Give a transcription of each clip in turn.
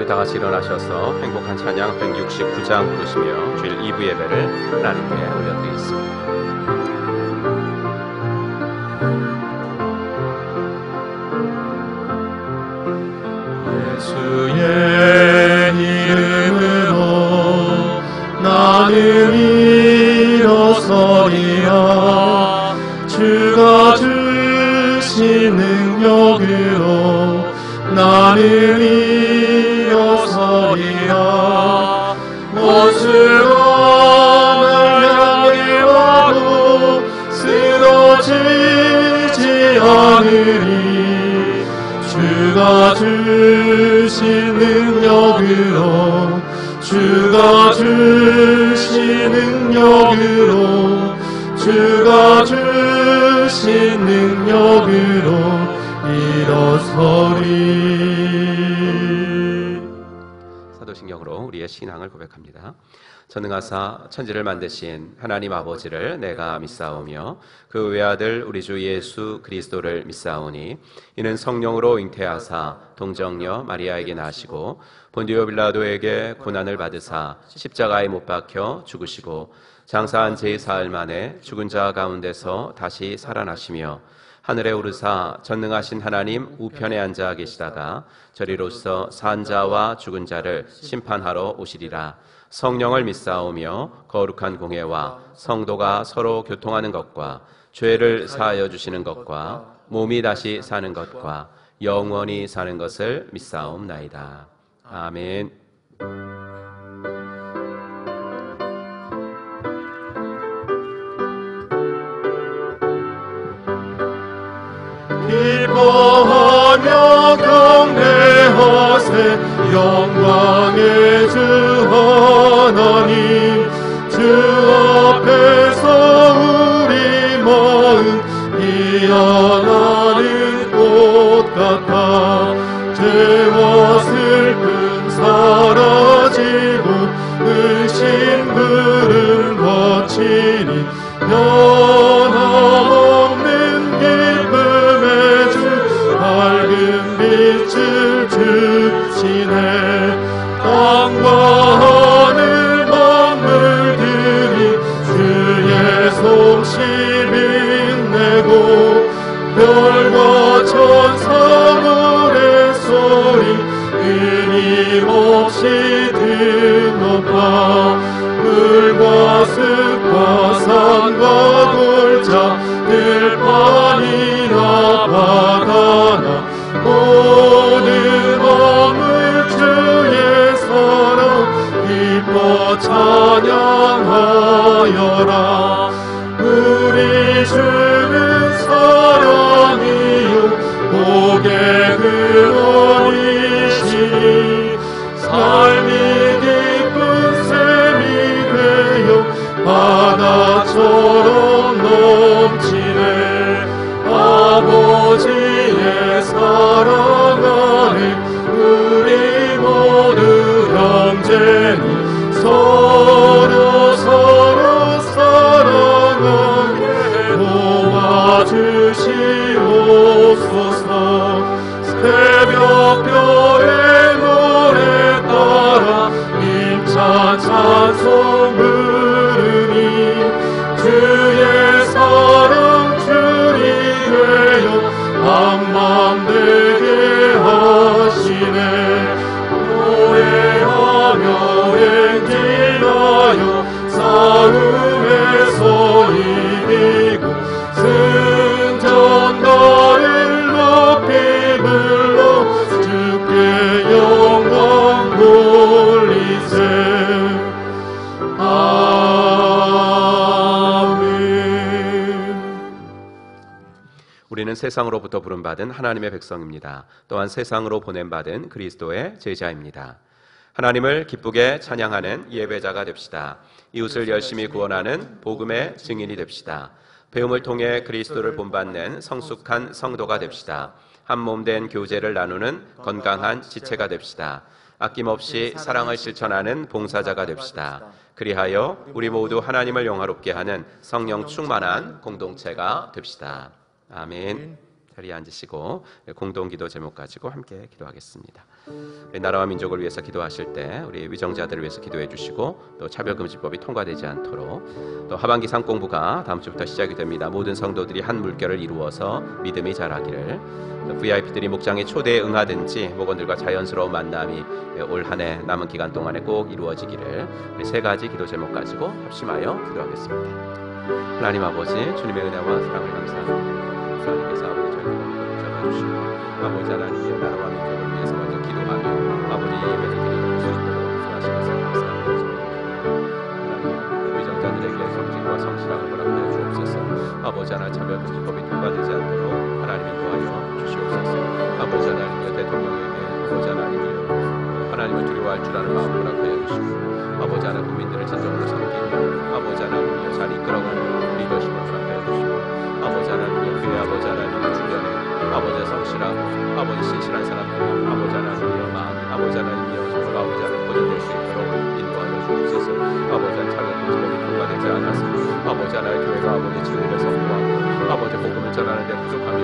다 같이 일어나셔서 행복한 찬양 169장 부르시며 주일 2부 예배를 하나님께 올려드리겠습니다. 예수의 이름으로 나는 일어서리라. 주가 주신 능력으로 나는 일어서리라. 원수가 날 향해 와도 쓰러지지 않으리. 주가 주신 능력으로 주가 주신 능력으로 주가 주신 능력으로 일어서리. 사도신경으로 우리의 신앙을 고백합니다. 전능하사 천지를 만드신 하나님 아버지를 내가 믿사오며 그 외아들 우리 주 예수 그리스도를 믿사오니 이는 성령으로 잉태하사 동정녀 마리아에게 나시고 본디오 빌라도에게 고난을 받으사 십자가에 못 박혀 죽으시고 장사한 제4일 만에 죽은 자 가운데서 다시 살아나시며 하늘에 오르사 전능하신 하나님 우편에 앉아 계시다가 저리로서 산 자와 죽은 자를 심판하러 오시리라. 성령을 믿사오며 거룩한 공회와 성도가 서로 교통하는 것과 죄를 사하여 주시는 것과 몸이 다시 사는 것과 영원히 사는 것을 믿사옵나이다. 아멘. 기뻐하며 경배하세. 영광의 주 하나님, 주 앞에서 우리 마음 피어나는 꽃 같아. 죄와 슬픔 사라지고 의심 부름 거치니 변함없는 기쁨의 주 밝은 빛을 주시네. 땅과 하늘 만물들이 주의 솜씨 빛내고 별과 천사 노랫소리 끊임없이 드높아. 물과 숲과 산과 골짜 들판이나 바다나 모든 만물 주의 사랑 기뻐 찬양하여라. 우리 주는 사랑이요 복의 근원이시니 삶이 기쁜 샘이 되어 바다처럼 넘치네. 아버지의 사랑 안에 우리 모두 형제니 서로 사랑하게 도와주시옵소서. 새벽별의 노래 따라 힘찬 찬송 부르니 주의 사랑 줄이 되어 한밤 되게 하시네. 노래하며 행진하여 싸움에서 이기고 승전가를 높이 불러 주께 영광 돌리세. 우리는 세상으로부터 부름받은 하나님의 백성입니다. 또한 세상으로 보냄받은 그리스도의 제자입니다. 하나님을 기쁘게 찬양하는 예배자가 됩시다. 이웃을 열심히 구원하는 복음의 증인이 됩시다. 배움을 통해 그리스도를 본받는 성숙한 성도가 됩시다. 한 몸 된 교제를 나누는 건강한 지체가 됩시다. 아낌없이 사랑을 실천하는 봉사자가 됩시다. 그리하여 우리 모두 하나님을 영화롭게 하는 성령 충만한 공동체가 됩시다. 아멘. 자리에 앉으시고 공동기도 제목 가지고 함께 기도하겠습니다. 우리 나라와 민족을 위해서 기도하실 때 우리 위정자들을 위해서 기도해 주시고 또 차별금지법이 통과되지 않도록 또 하반기 상공부가 다음 주부터 시작이 됩니다. 모든 성도들이 한 물결을 이루어서 믿음이 자라기를, VIP들이 목장의 초대에 응하든지 목원들과 자연스러운 만남이 올 한 해 남은 기간 동안에 꼭 이루어지기를 우리 세 가지 기도 제목 가지고 합심하여 기도하겠습니다. 하나님 아버지, 주님의 은혜와 사랑을 감사합니다. 하나님께서 아버지 저희를 잡아주시고 아버지 하나님의 나라와 민족을 위해서 먼저 기도하며 아버지 예배를 드리는 수 있도록 인도하신 것을 감사합니다. 하나님 위정자들에게 성직과 성실함을 허락하여 주옵소서. 아버지 하나님 차별금지법이 통과되지 않도록 하나님 인도하여 주시옵소서. 아버지 하나님의 대통령에게 아버지 하나님을 두려워할 줄 아는 마음을 허락하여 주시고 아버지 하나님 국민들을 진정으로 섬기며 아버지 하나님이여 잘 이끌어가는 리더십을 허락하여 주시고 아버지 하나님이여 그의 아버지 하나님의 주변에 아버지 성실하고 아버지 신실한 사람들 아버지 하나님이여 마음 아버지 하나님이여 정말 아버지 하나님 보존될 수 있도록 인도하여 주옵소서. 아버지 하나님 차별금지법이 통과되지 않아서 아버지 하나님 교회가 아버지 진리를 선포하고 아버지 복음을 전하는 데 부족하며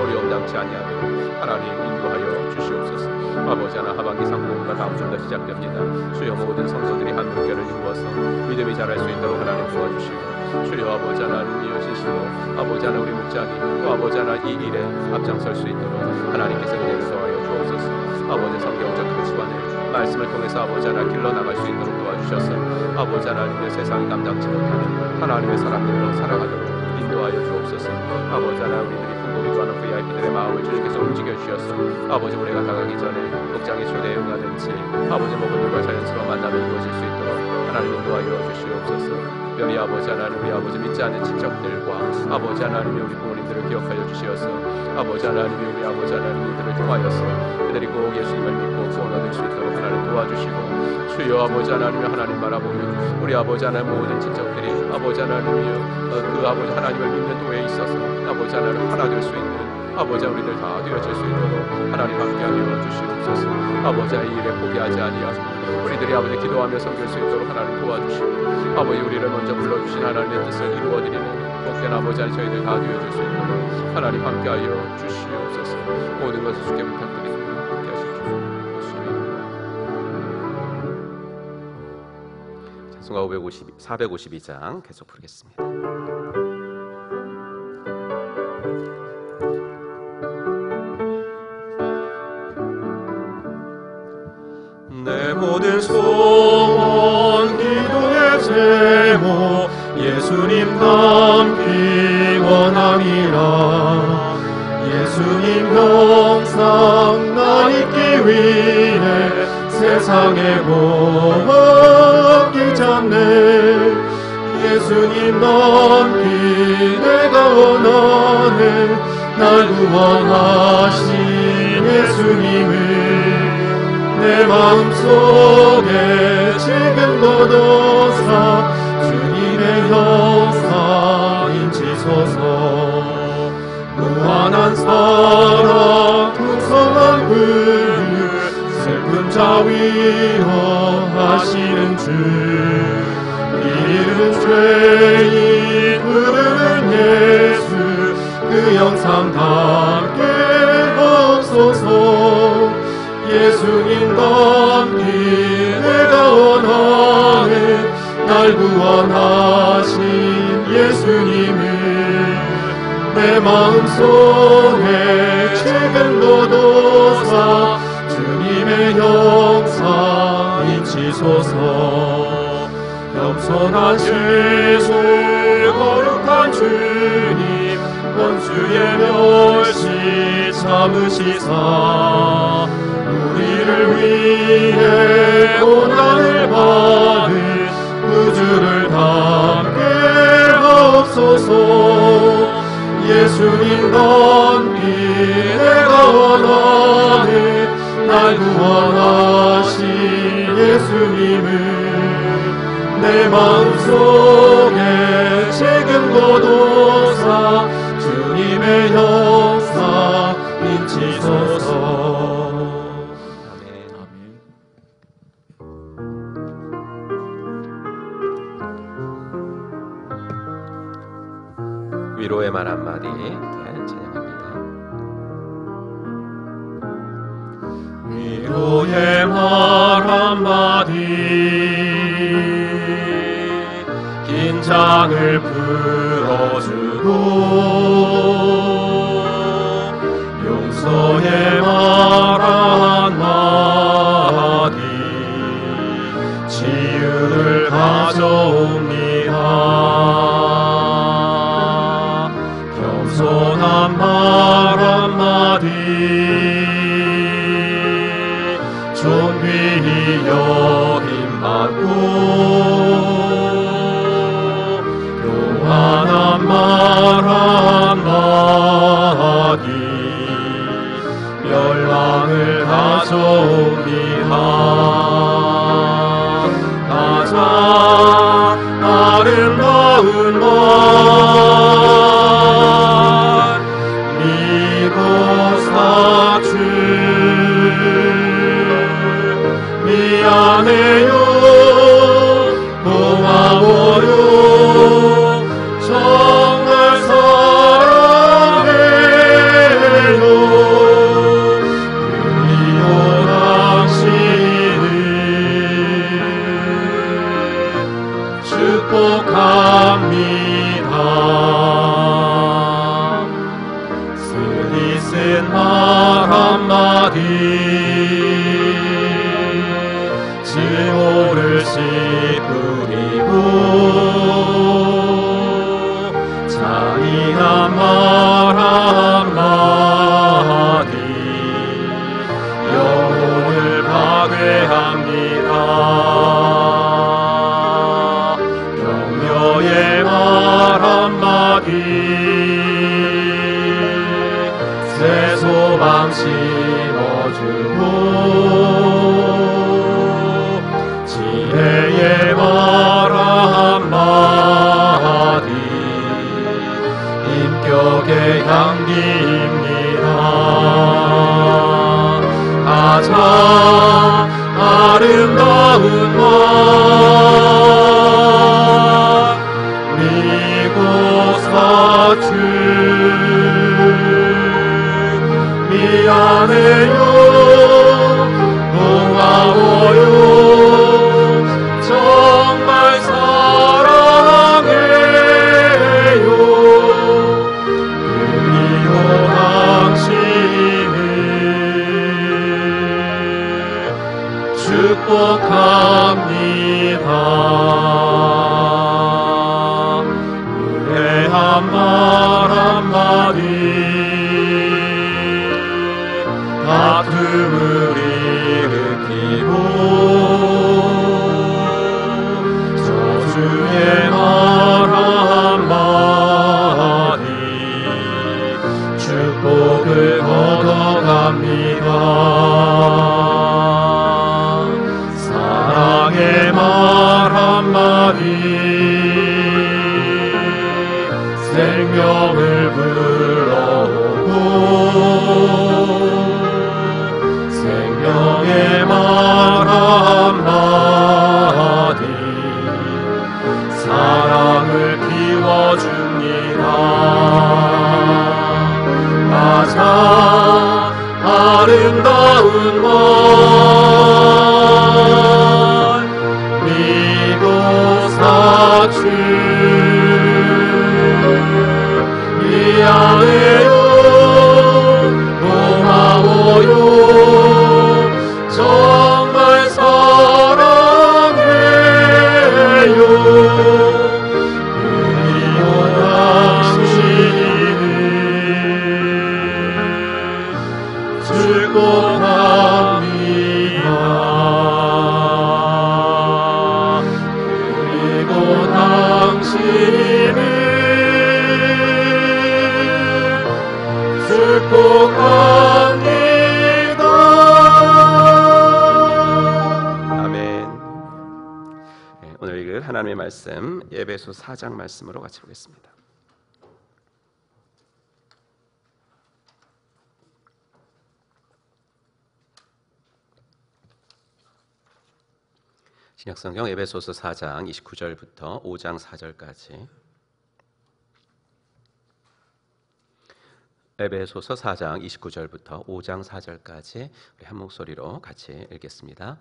어려움 당치 아니하도록 하나님 인도하여 주시옵소서. 아버지 하나 하반기 상공부가 다음 주부터 시작됩니다. 주여 모든 성도들이 한 물결을 이루어서 믿음이 자랄 수 있도록 하나님 도와주시고 주여 아버지 하나님이여 진실로 아버지 하나 우리 목장이 또 아버지 하나 이 일에 앞장설 수 있도록 하나님께서 은혜를 더하여 주옵소서. 아버지 성경적 가치관을 말씀을 통해서 아버지 하나 길러나갈 수 있도록 도와주셔서 아버지 하나님의 세상이 감당치 못하는 하나님의 사람들로 살아가도록 인도하여 주옵소서. 아버지 하나 우리들이 풍고기도하는 VIP들의 마음을 주님께서 움직여 주셔서 아버지 우리가 다가기 전에 목장의 초대에 응하든지 아버지 목원들과 자연스러운 만남이 이루어질 수 있도록 하나님 인도하여 주시옵소서. 특별히 아버지 하나님 우리 아버지 믿지 않는 친척들과 아버지 하나님이 우리 부모님들을 기억하여 주시어서 아버지 하나님이 우리 아버지 하나님들을 통하여서 그들이 꼭 예수님을 믿고 구원 얻을 수 있도록 하나님 도와주시고 주여 아버지 하나님이 하나님 바라보며 우리 아버지 하나님 모든 친척들이 아버지 하나님이여 그 아버지 하나님을 믿는 도에 있어서 아버지 하나님 하나 될 수 있는 아버지 우리들 다 되어질 수 있도록 하나님 함께하여 주시옵소서. 아버지 이 일에 포기하지 아니하고 우리들이 아버지 기도하며 섬길 수 있도록 하나님 도와주시고 아버지 우리를 먼저 불러주신 하나님의 뜻을 이루어드리는 복된 아버지 하나님 저희들 다 되어질 수 있도록 하나님 함께하여 주시옵소서. 모든 것을 주께 부탁드립니다. 함께하시옵소서. 찬송가 452장 계속 부르겠습니다. 내 모든 소원 기도의 제목 예수님 닮기 원함이라. 예수님 영상 나 잊기 위해 세상에 복 잡네. 예수님 닮기 내가 원하네. 날 구원하신 예수님을 내 마음속에 지금도 넣사 주님의 형상 인치소서. 무한한 사랑 풍성한 긍휼 슬픈 자 위로하시는 주. 이른 죄인 부르는 예수 그 영상 닮게 없소서. 예수님 닮기 내가 원하네. 날 구원하신 예수님을 내 마음속에 지금도 도사 주님의 형상 인치소서. 겸손한 예수 거룩한 주님 원수의 멸시 참으시사 우리를 위해 고난을 받은 구주를 담게 하옵소서. 예수님 닮기 내가 원하네. 날 구원하신 예수님을 내 마음속에 지금도 도사 주님의 형상 인치소서. 위로의 말 한마디 찬양합니다. 위로의 말 한마디 긴장을 풀어주고 용서의 말 한마디 치유를 가져옵니다. 겸손한 말 한마디 존귀히 여김받고 교만한 말 한마디 멸망을 가져옵니다. 가장 아름다운 말 믿고 사주 미안해요 고마워요 정말 사랑해요 그리고 당신을 축복합니다. 쓰리쓴 말 한마디 증오를 씻뿌리고 잔인한 말 한마디 영혼을 파괴합니다. 격려의 말 한마디 새 소망 심어주고 지혜의 말 한마디 인격의 향기입니다. 가장 아름다운 말 미고 사주 미안해요 고마워요 정말 사랑해요 그리고 당신을 축복합니다. 무례한 말 한마디 다툼을 일으키고 저주의 말 한마디 축복을 얻어갑니다. 사랑의 말 한마디 생명을 불러오고 생명의 말 한마디 사랑을 키워줍니다. 가장 아름다운 말 믿고 사주 미안해요 고마워요 정말 사랑해요 그리고 당신을 축복합니다. 그리고 당신을 축복합니다. 아멘. 오늘 읽을 하나님의 말씀 에베소 4장 말씀으로 같이 보겠습니다. 신약성경 에베소서 4장 29절부터 5장 4절까지 에베소서 4장 29절부터 5장 4절까지 우리 한 목소리로 같이 읽겠습니다.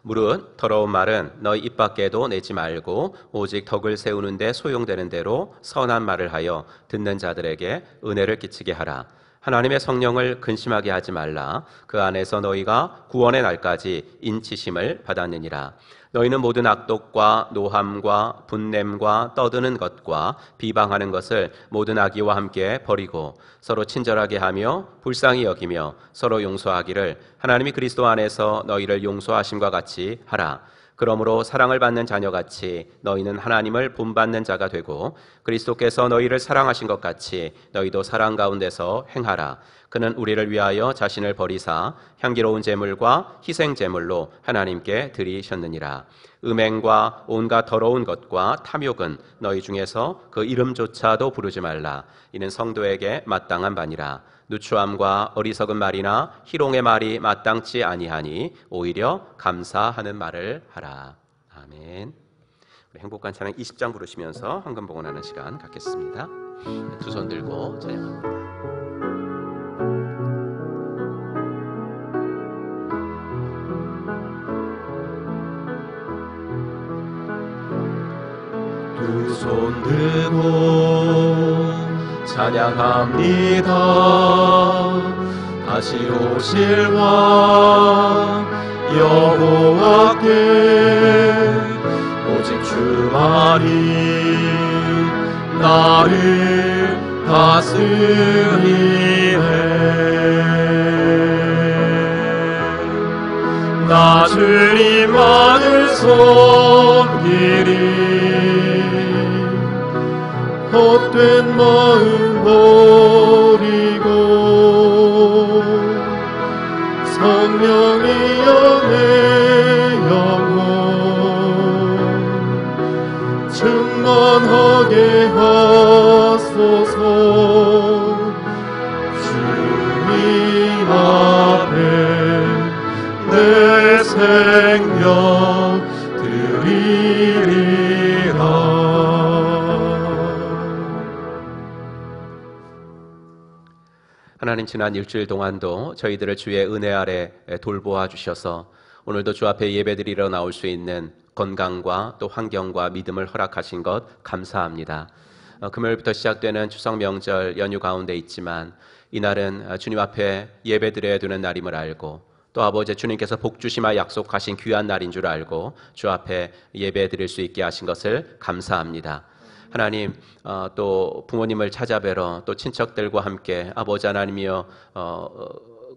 무릇 더러운 말은 너희 입 밖에도 내지 말고 오직 덕을 세우는 데 소용되는 대로 선한 말을 하여 듣는 자들에게 은혜를 끼치게 하라. 하나님의 성령을 근심하게 하지 말라. 그 안에서 너희가 구원의 날까지 인치심을 받았느니라. 너희는 모든 악독과 노함과 분냄과 떠드는 것과 비방하는 것을 모든 악의와 함께 버리고 서로 친절하게 하며 불쌍히 여기며 서로 용서하기를 하나님이 그리스도 안에서 너희를 용서하심과 같이 하라. 그러므로 사랑을 받는 자녀같이 너희는 하나님을 본받는 자가 되고 그리스도께서 너희를 사랑하신 것 같이 너희도 사랑 가운데서 행하라. 그는 우리를 위하여 자신을 버리사 향기로운 제물과 희생 제물로 하나님께 드리셨느니라. 음행과 온갖 더러운 것과 탐욕은 너희 중에서 그 이름조차도 부르지 말라. 이는 성도에게 마땅한 바니라. 누추함과 어리석은 말이나 희롱의 말이 마땅치 아니하니 오히려 감사하는 말을 하라. 아멘. 우리 행복한 찬양 20장 부르시면서 헌금 봉헌하는 시간 갖겠습니다. 두 손 들고 찬양합니다. 두 손 들고 찬양합니다. 다시 오실 왕 여호와께 오직 주만이 나를 다스리네. 나 주님만을 섬기리. 헛된 마음 버리고 성령이여 내 영혼 충만하게 하소서. 주님 앞에 내 생명 드리리라. 하나님, 지난 일주일 동안도 저희들을 주의 은혜 아래 돌보아 주셔서 오늘도 주 앞에 예배드리러 나올 수 있는 건강과 또 환경과 믿음을 허락하신 것 감사합니다. 금요일부터 시작되는 추석 명절 연휴 가운데 있지만 이날은 주님 앞에 예배드려야 되는 날임을 알고 또 아버지 주님께서 복 주시마 약속하신 귀한 날인 줄 알고 주 앞에 예배드릴 수 있게 하신 것을 감사합니다. 하나님, 또 부모님을 찾아뵈러 또 친척들과 함께 아버지 하나님이여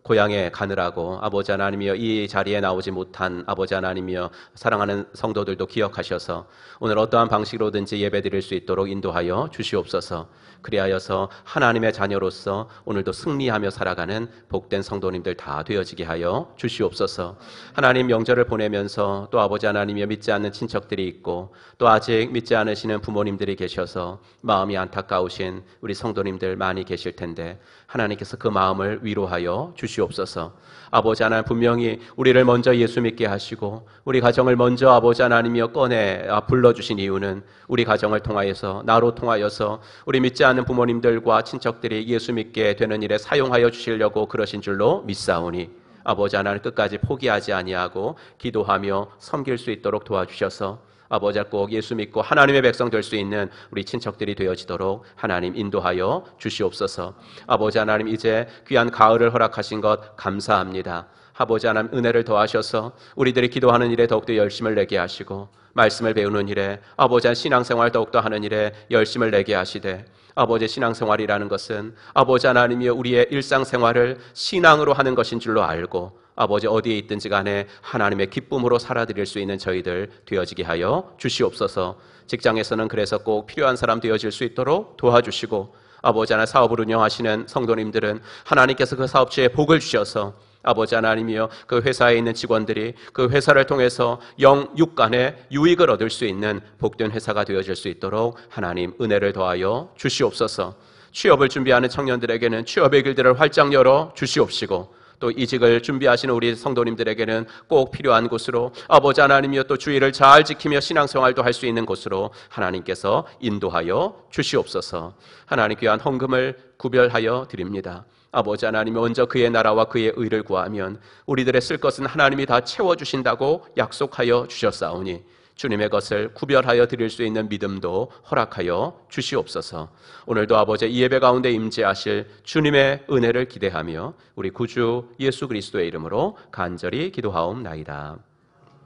고향에 가느라고 아버지 하나님이여 이 자리에 나오지 못한 아버지 하나님이여 사랑하는 성도들도 기억하셔서 오늘 어떠한 방식으로든지 예배드릴 수 있도록 인도하여 주시옵소서. 그리하여서 하나님의 자녀로서 오늘도 승리하며 살아가는 복된 성도님들 다 되어지게 하여 주시옵소서. 하나님, 명절을 보내면서 또 아버지 하나님이여 믿지 않는 친척들이 있고 또 아직 믿지 않으시는 부모님들이 계셔서 마음이 안타까우신 우리 성도님들 많이 계실 텐데 하나님께서 그 마음을 위로하여 주시옵소서. 아버지 하나님, 분명히 우리를 먼저 예수 믿게 하시고 우리 가정을 먼저 아버지 하나님이여 꺼내 불러주신 이유는 우리 가정을 통하여서 나로 통하여서 우리 믿지 않는 부모님들과 친척들이 예수 믿게 되는 일에 사용하여 주시려고 그러신 줄로 믿사오니 아버지 하나님 끝까지 포기하지 아니하고 기도하며 섬길 수 있도록 도와주셔서 아버지 꼭 예수 믿고 하나님의 백성 될 수 있는 우리 친척들이 되어지도록 하나님 인도하여 주시옵소서. 아버지 하나님, 이제 귀한 가을을 허락하신 것 감사합니다. 아버지 하나님, 은혜를 더하셔서 우리들이 기도하는 일에 더욱더 열심을 내게 하시고 말씀을 배우는 일에 아버지 하나님 신앙생활 더욱더 하는 일에 열심을 내게 하시되 아버지 신앙생활이라는 것은 아버지 하나님이여 우리의 일상생활을 신앙으로 하는 것인 줄로 알고 아버지 어디에 있든지 간에 하나님의 기쁨으로 살아드릴 수 있는 저희들 되어지게 하여 주시옵소서. 직장에서는 그래서 꼭 필요한 사람 되어질 수 있도록 도와주시고 아버지 하나님 사업을 운영하시는 성도님들은 하나님께서 그 사업주에 복을 주셔서 아버지 하나님이여 그 회사에 있는 직원들이 그 회사를 통해서 영육간의 유익을 얻을 수 있는 복된 회사가 되어질 수 있도록 하나님 은혜를 더하여 주시옵소서. 취업을 준비하는 청년들에게는 취업의 길들을 활짝 열어 주시옵시고 또 이직을 준비하시는 우리 성도님들에게는 꼭 필요한 곳으로 아버지 하나님이여 또 주의를 잘 지키며 신앙생활도 할 수 있는 곳으로 하나님께서 인도하여 주시옵소서. 하나님, 귀한 헌금을 구별하여 드립니다. 아버지 하나님, 먼저 그의 나라와 그의 의를 구하면 우리들의 쓸 것은 하나님이 다 채워주신다고 약속하여 주셨사오니 주님의 것을 구별하여 드릴 수 있는 믿음도 허락하여 주시옵소서. 오늘도 아버지 이 예배 가운데 임재하실 주님의 은혜를 기대하며 우리 구주 예수 그리스도의 이름으로 간절히 기도하옵나이다.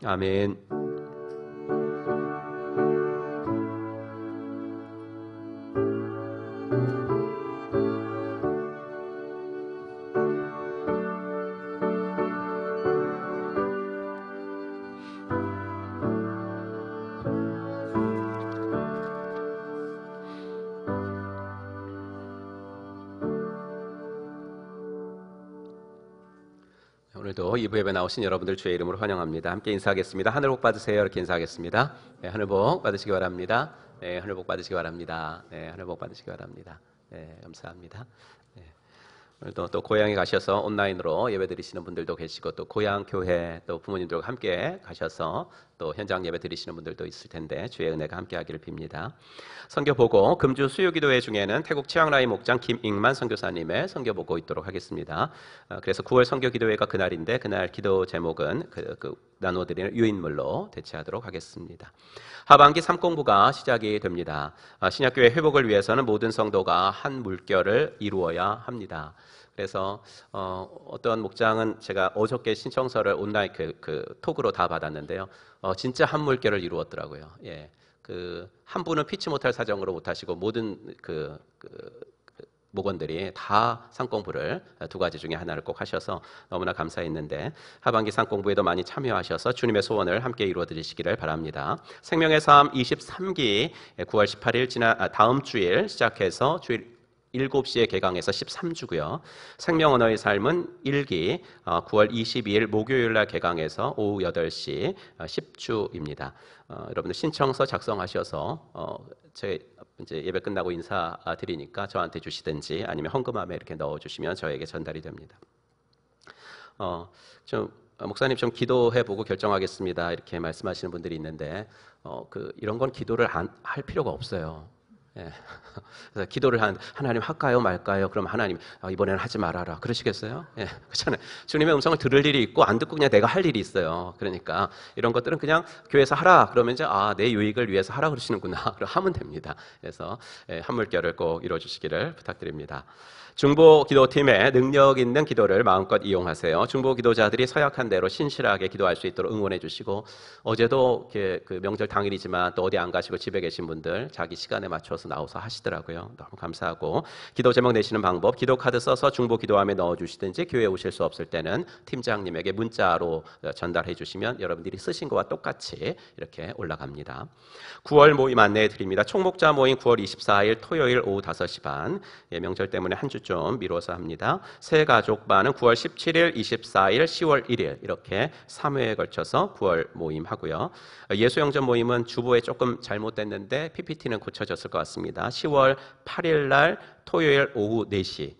아멘. 오늘도 2부 예배 나오신 여러분들 주의 이름으로 환영합니다. 함께 인사하겠습니다. 하늘 복 받으세요. 이렇게 인사하겠습니다. 네, 하늘 복 받으시기 바랍니다. 네, 하늘 복 받으시기 바랍니다. 네, 하늘 복 받으시기 바랍니다. 네, 감사합니다. 네. 오늘도 또 고향에 가셔서 온라인으로 예배 드리시는 분들도 계시고 또 고향 교회 또 부모님들과 함께 가셔서 또 현장 예배 드리시는 분들도 있을 텐데 주의 은혜가 함께하기를 빕니다. 선교 보고 금주 수요기도회 중에는 태국 치앙라이 목장 김익만 선교사님의 선교 보고 있도록 하겠습니다. 그래서 9월 선교기도회가 그날인데 그날 기도 제목은 나눠드리는 유인물로 대체하도록 하겠습니다. 하반기 3공부가 시작이 됩니다. 신약교회 회복을 위해서는 모든 성도가 한 물결을 이루어야 합니다. 그래서 어떤 목장은 제가 어저께 신청서를 온라인 톡으로 다 받았는데요. 진짜 한 물결을 이루었더라고요. 예, 한 분은 피치 못할 사정으로 못하시고 모든 목원들이 다 상공부를 두 가지 중에 하나를 꼭 하셔서 너무나 감사했는데 하반기 상공부에도 많이 참여하셔서 주님의 소원을 함께 이루어드리시기를 바랍니다. 생명의 삶 23기 9월 18일 다음 주일 시작해서 주일 7시에 개강해서 13주고요. 생명 언어의 삶은 1기 9월 22일 목요일 날 개강해서 오후 8시 10주입니다. 여러분들 신청서 작성하셔서 제 이제 예배 끝나고 인사드리니까 저한테 주시든지 아니면 헌금함에 이렇게 넣어주시면 저에게 전달이 됩니다. 목사님 좀 기도해 보고 결정하겠습니다. 이렇게 말씀하시는 분들이 있는데 이런 건 기도를 할 필요가 없어요. 예. 그래서 기도를 하나님 할까요 말까요? 그럼 하나님 이번에는 하지 말아라 그러시겠어요? 예, 그렇잖아요. 주님의 음성을 들을 일이 있고 안 듣고 그냥 내가 할 일이 있어요. 그러니까 이런 것들은 그냥 교회에서 하라 그러면 이제 내 유익을 위해서 하라 그러시는구나 그럼 하면 됩니다. 그래서 한 물결을 꼭 이뤄주시기를 부탁드립니다. 중보 기도팀의 능력 있는 기도를 마음껏 이용하세요. 중보 기도자들이 서약한 대로 신실하게 기도할 수 있도록 응원해 주시고 어제도 그 명절 당일이지만 또 어디 안 가시고 집에 계신 분들 자기 시간에 맞춰서 나와서 하시더라고요. 너무 감사하고 기도 제목 내시는 방법 기도 카드 써서 중보 기도함에 넣어주시든지 교회에 오실 수 없을 때는 팀장님에게 문자로 전달해 주시면 여러분들이 쓰신 것과 똑같이 이렇게 올라갑니다. 9월 모임 안내해 드립니다. 총목자 모임 9월 24일 토요일 오후 5시 반 명절 때문에 한 주 좀 미뤄서 합니다. 새가족반은 9월 17일, 24일, 10월 1일 이렇게 3회에 걸쳐서 9월 모임 하고요. 예수영전 모임은 주보에 조금 잘못됐는데 PPT는 고쳐졌을 것 같습니다. 10월 8일 날 토요일 오후 4시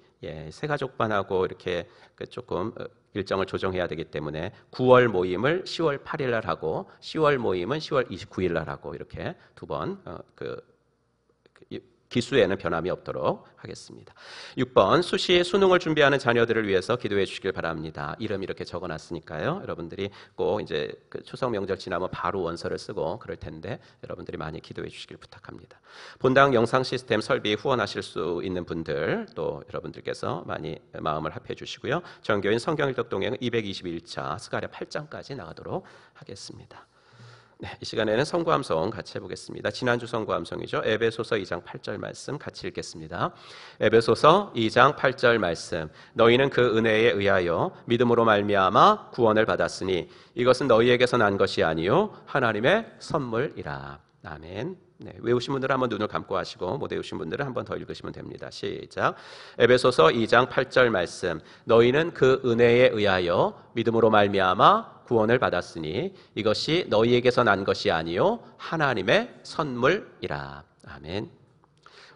새가족반하고 이렇게 조금 일정을 조정해야 되기 때문에 9월 모임을 10월 8일 날 하고 10월 모임은 10월 29일 날 하고 이렇게 두 번 기수에는 변함이 없도록 하겠습니다. 6번 수능을 준비하는 자녀들을 위해서 기도해 주시길 바랍니다. 이름 이렇게 적어놨으니까요. 여러분들이 꼭 이제 추석 명절 지나면 바로 원서를 쓰고 그럴 텐데 여러분들이 많이 기도해 주시길 부탁합니다. 본당 영상 시스템 설비 후원하실 수 있는 분들 또 여러분들께서 많이 마음을 합해 주시고요. 전교인 성경일독 동행 221차 스가랴 8장까지 나가도록 하겠습니다. 네, 이 시간에는 성구함송 같이 해보겠습니다. 지난주 성구함송이죠. 에베소서 2장 8절 말씀 같이 읽겠습니다. 에베소서 2장 8절 말씀. 너희는 그 은혜에 의하여 믿음으로 말미암아 구원을 받았으니 이것은 너희에게서 난 것이 아니요 하나님의 선물이라. 아멘. 네, 외우신 분들은 한번 눈을 감고 하시고 못 외우신 분들은 한번 더 읽으시면 됩니다. 시작. 에베소서 2장 8절 말씀. 너희는 그 은혜에 의하여 믿음으로 말미암아 구원을 받았으니 이것이 너희에게서 난 것이 아니요 하나님의 선물이라. 아멘.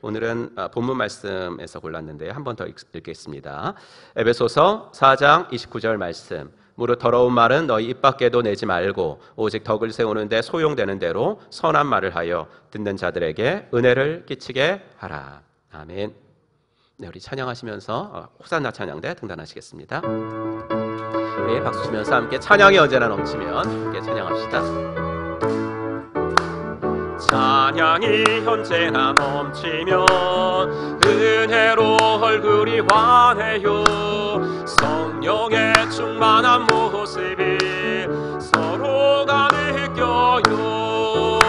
오늘은 본문 말씀에서 골랐는데요. 한 번 더 읽겠습니다. 에베소서 4장 29절 말씀. 무릇 더러운 말은 너희 입 밖에도 내지 말고 오직 덕을 세우는 데 소용되는 대로 선한 말을 하여 듣는 자들에게 은혜를 끼치게 하라. 아멘. 네, 우리 찬양하시면서 호산나 찬양대 등단하시겠습니다. 우리 박수 치면서 함께 찬양이 언제나 넘치면 함께 찬양합시다. 찬양이 언제나 넘치면 은혜로 얼굴이 환해요. 성령의 충만한 모습이 서로가 느껴요.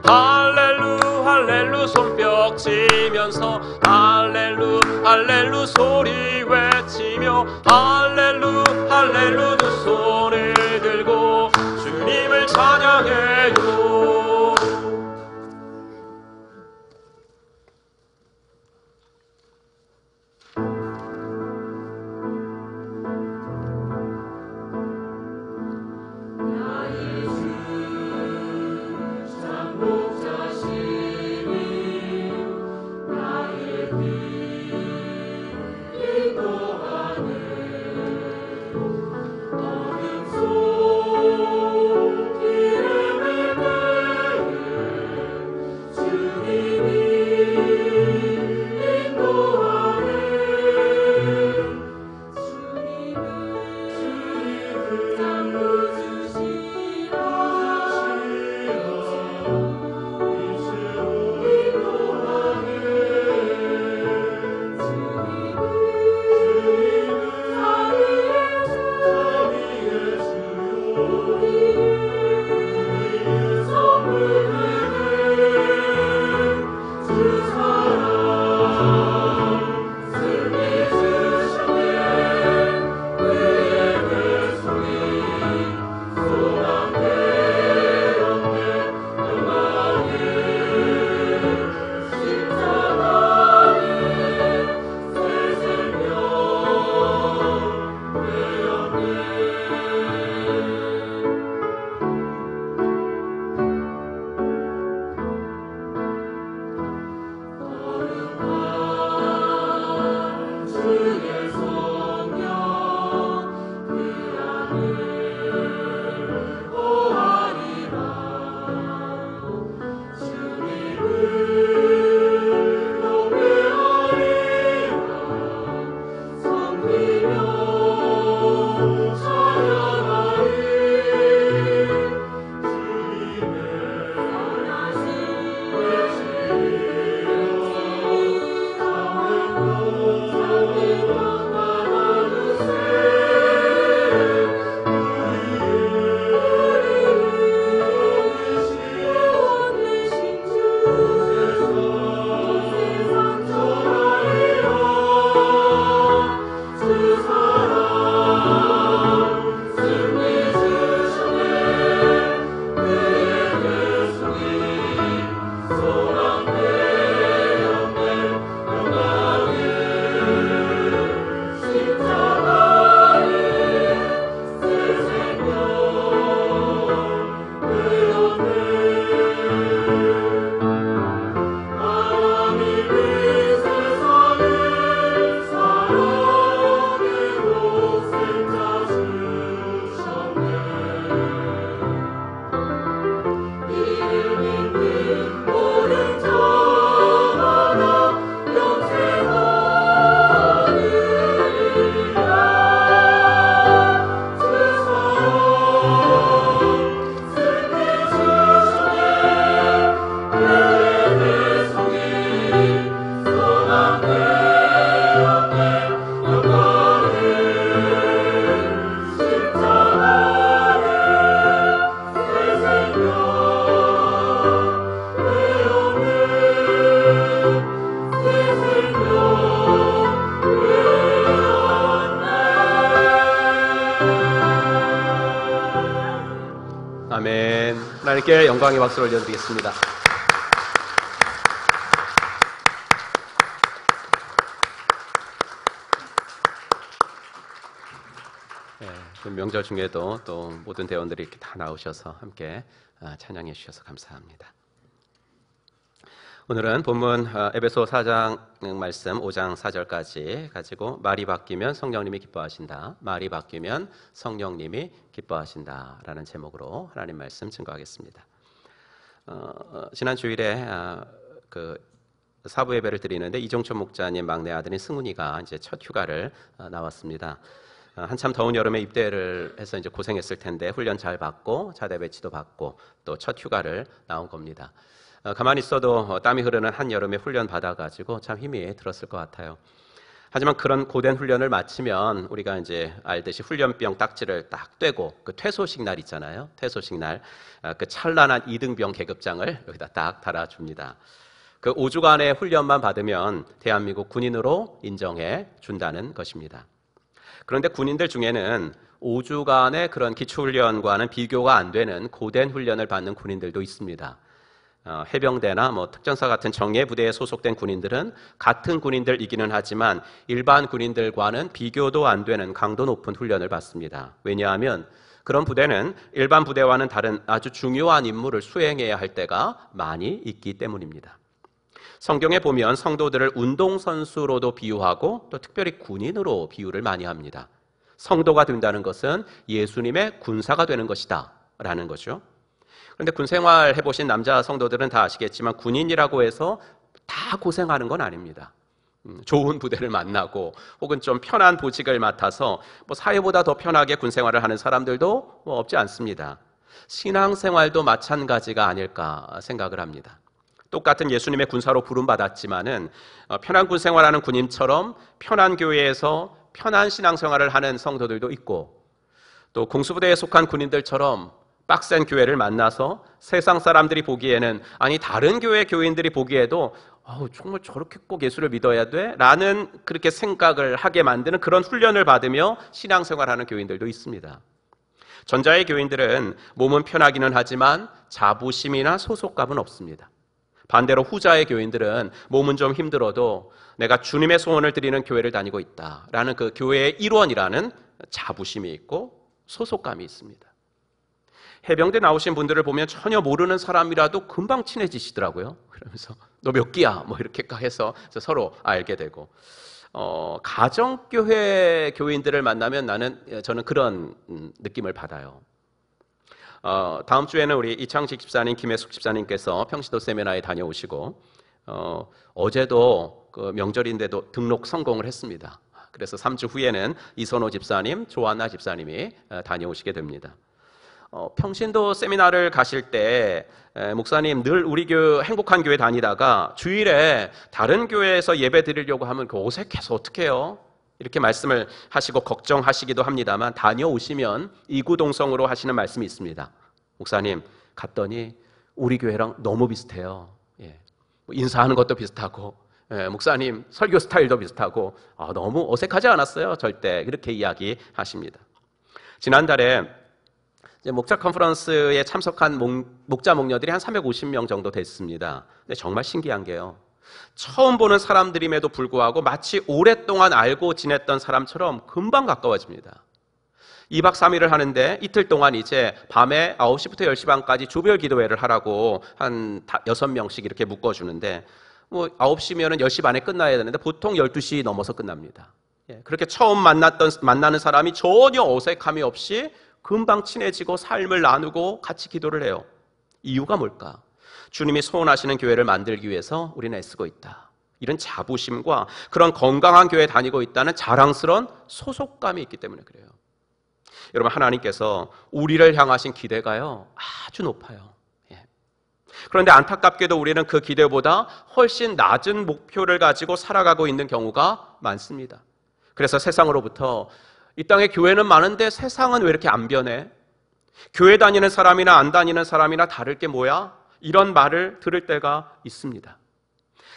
할렐루 할렐루 손뼉 치면서 할렐루 할렐루 소리 외치며 할렐루 할렐루 두 손을 들고 주님을 찬양해요. 아멘. 하나님께 영광의 박수를 올려드리겠습니다. 명절 중에도 또 모든 대원들이 이렇게 다 나오셔서 함께 찬양해 주셔서 감사합니다. 오늘은 본문 에베소 4장 말씀 5장 4절까지 가지고 말이 바뀌면 성령님이 기뻐하신다. 말이 바뀌면 성령님이 기뻐하신다 라는 제목으로 하나님 말씀 증거하겠습니다. 지난 주일에 사부 예배를 드리는데 이종천 목사님 막내 아들인 승훈이가 이제 첫 휴가를 나왔습니다. 한참 더운 여름에 입대를 해서 이제 고생했을 텐데 훈련 잘 받고 자대 배치도 받고 또 첫 휴가를 나온 겁니다. 가만히 있어도 땀이 흐르는 한 여름에 훈련 받아가지고 참 힘이 들었을 것 같아요. 하지만 그런 고된 훈련을 마치면 우리가 이제 알듯이 훈련병 딱지를 딱 떼고 그 퇴소식 날 있잖아요. 퇴소식 날 그 찬란한 2등병 계급장을 여기다 딱 달아줍니다. 그 5주간의 훈련만 받으면 대한민국 군인으로 인정해 준다는 것입니다. 그런데 군인들 중에는 5주간의 그런 기초훈련과는 비교가 안 되는 고된 훈련을 받는 군인들도 있습니다. 해병대나 특전사 같은 정예 부대에 소속된 군인들은 같은 군인들이기는 하지만 일반 군인들과는 비교도 안 되는 강도 높은 훈련을 받습니다. 왜냐하면 그런 부대는 일반 부대와는 다른 아주 중요한 임무를 수행해야 할 때가 많이 있기 때문입니다. 성경에 보면 성도들을 운동선수로도 비유하고 또 특별히 군인으로 비유를 많이 합니다. 성도가 된다는 것은 예수님의 군사가 되는 것이다 라는 거죠. 그런데 군생활 해보신 남자 성도들은 다 아시겠지만 군인이라고 해서 다 고생하는 건 아닙니다. 좋은 부대를 만나고 혹은 좀 편한 보직을 맡아서 사회보다 더 편하게 군생활을 하는 사람들도 없지 않습니다. 신앙생활도 마찬가지가 아닐까 생각을 합니다. 똑같은 예수님의 군사로 부름받았지만은 편한 군생활하는 군인처럼 편한 교회에서 편한 신앙생활을 하는 성도들도 있고 또 공수부대에 속한 군인들처럼 빡센 교회를 만나서 세상 사람들이 보기에는 아니 다른 교회 교인들이 보기에도 정말 저렇게 꼭 예수를 믿어야 돼? 라는 그렇게 생각을 하게 만드는 그런 훈련을 받으며 신앙생활하는 교인들도 있습니다. 전자의 교인들은 몸은 편하기는 하지만 자부심이나 소속감은 없습니다. 반대로 후자의 교인들은 몸은 좀 힘들어도 내가 주님의 소원을 드리는 교회를 다니고 있다라는 그 교회의 일원이라는 자부심이 있고 소속감이 있습니다. 해병대 나오신 분들을 보면 전혀 모르는 사람이라도 금방 친해지시더라고요. 그러면서 너 몇 기야? 이렇게 해서 서로 알게 되고 가정교회 교인들을 만나면 저는 그런 느낌을 받아요. 다음 주에는 우리 이창식 집사님, 김혜숙 집사님께서 평시도 세미나에 다녀오시고 어제도 그 명절인데도 등록 성공을 했습니다. 그래서 3주 후에는 이선호 집사님, 조한나 집사님이 다녀오시게 됩니다. 평신도 세미나를 가실 때 목사님 늘 우리 교회 행복한 교회 다니다가 주일에 다른 교회에서 예배 드리려고 하면 어색해서 어떡해요? 이렇게 말씀을 하시고 걱정하시기도 합니다만 다녀오시면 이구동성으로 하시는 말씀이 있습니다. 목사님 갔더니 우리 교회랑 너무 비슷해요. 인사하는 것도 비슷하고 목사님 설교 스타일도 비슷하고 너무 어색하지 않았어요? 절대 이렇게 이야기하십니다. 지난달에 목자 컨퍼런스에 참석한 목자 목녀들이 한 350명 정도 됐습니다. 근데 정말 신기한 게요. 처음 보는 사람들임에도 불구하고 마치 오랫동안 알고 지냈던 사람처럼 금방 가까워집니다. 2박 3일을 하는데 이틀 동안 이제 밤에 9시부터 10시 반까지 조별 기도회를 하라고 한 6명씩 이렇게 묶어주는데 9시면은 10시 반에 끝나야 되는데 보통 12시 넘어서 끝납니다. 그렇게 처음 만나는 사람이 전혀 어색함이 없이 금방 친해지고 삶을 나누고 같이 기도를 해요. 이유가 뭘까? 주님이 소원하시는 교회를 만들기 위해서 우리는 애쓰고 있다. 이런 자부심과 그런 건강한 교회에 다니고 있다는 자랑스러운 소속감이 있기 때문에 그래요. 여러분 하나님께서 우리를 향하신 기대가요 아주 높아요. 그런데 안타깝게도 우리는 그 기대보다 훨씬 낮은 목표를 가지고 살아가고 있는 경우가 많습니다. 그래서 세상으로부터 이 땅에 교회는 많은데 세상은 왜 이렇게 안 변해? 교회 다니는 사람이나 안 다니는 사람이나 다를 게 뭐야? 이런 말을 들을 때가 있습니다.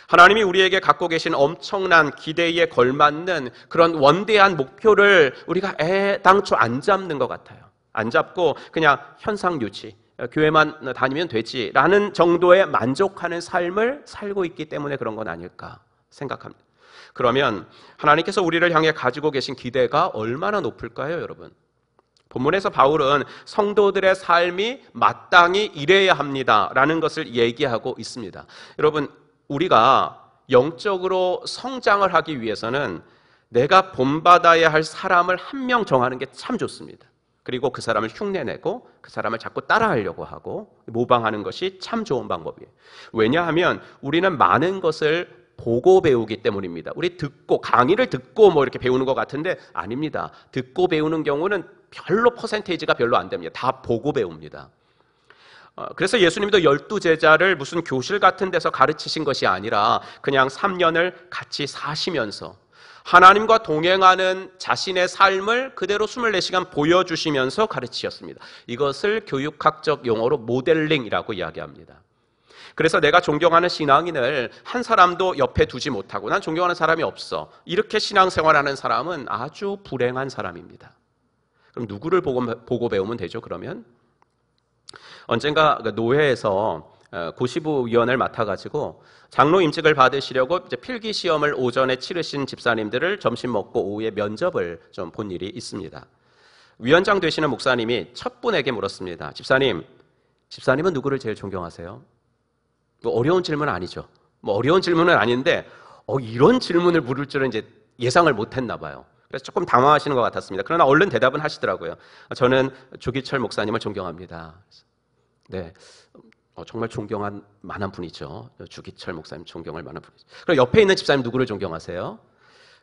하나님이 우리에게 갖고 계신 엄청난 기대에 걸맞는 그런 원대한 목표를 우리가 애당초 안 잡는 것 같아요. 안 잡고 그냥 현상 유지, 교회만 다니면 되지라는 정도의 만족하는 삶을 살고 있기 때문에 그런 건 아닐까 생각합니다. 그러면 하나님께서 우리를 향해 가지고 계신 기대가 얼마나 높을까요, 여러분? 본문에서 바울은 성도들의 삶이 마땅히 이래야 합니다라는 것을 얘기하고 있습니다. 여러분, 우리가 영적으로 성장을 하기 위해서는 내가 본받아야 할 사람을 한 명 정하는 게 참 좋습니다. 그리고 그 사람을 흉내내고 그 사람을 자꾸 따라하려고 하고 모방하는 것이 참 좋은 방법이에요. 왜냐하면 우리는 많은 것을 보고 배우기 때문입니다. 우리 듣고 강의를 듣고 뭐 이렇게 배우는 것 같은데 아닙니다. 듣고 배우는 경우는 별로 퍼센테이지가 별로 안 됩니다. 다 보고 배웁니다. 그래서 예수님도 12제자를 무슨 교실 같은 데서 가르치신 것이 아니라 그냥 3년을 같이 사시면서 하나님과 동행하는 자신의 삶을 그대로 24시간 보여주시면서 가르치셨습니다. 이것을 교육학적 용어로 모델링이라고 이야기합니다. 그래서 내가 존경하는 신앙인을 한 사람도 옆에 두지 못하고 난 존경하는 사람이 없어. 이렇게 신앙생활하는 사람은 아주 불행한 사람입니다. 그럼 누구를 보고 배우면 되죠, 그러면? 언젠가 노회에서 고시부 위원을 맡아가지고 장로 임직을 받으시려고 이제 필기 시험을 오전에 치르신 집사님들을 점심 먹고 오후에 면접을 좀 본 일이 있습니다. 위원장 되시는 목사님이 첫 분에게 물었습니다. 집사님은 누구를 제일 존경하세요? 뭐 어려운 질문 아니죠. 뭐 어려운 질문은 아닌데 이런 질문을 물을 줄은 이제 예상을 못했나 봐요. 그래서 조금 당황하시는 것 같았습니다. 그러나 얼른 대답은 하시더라고요. 저는 조기철 목사님을 존경합니다. 네, 정말 존경할 만한 분이죠. 주기철 목사님 존경할 만한 분이죠. 그럼 옆에 있는 집사님 누구를 존경하세요?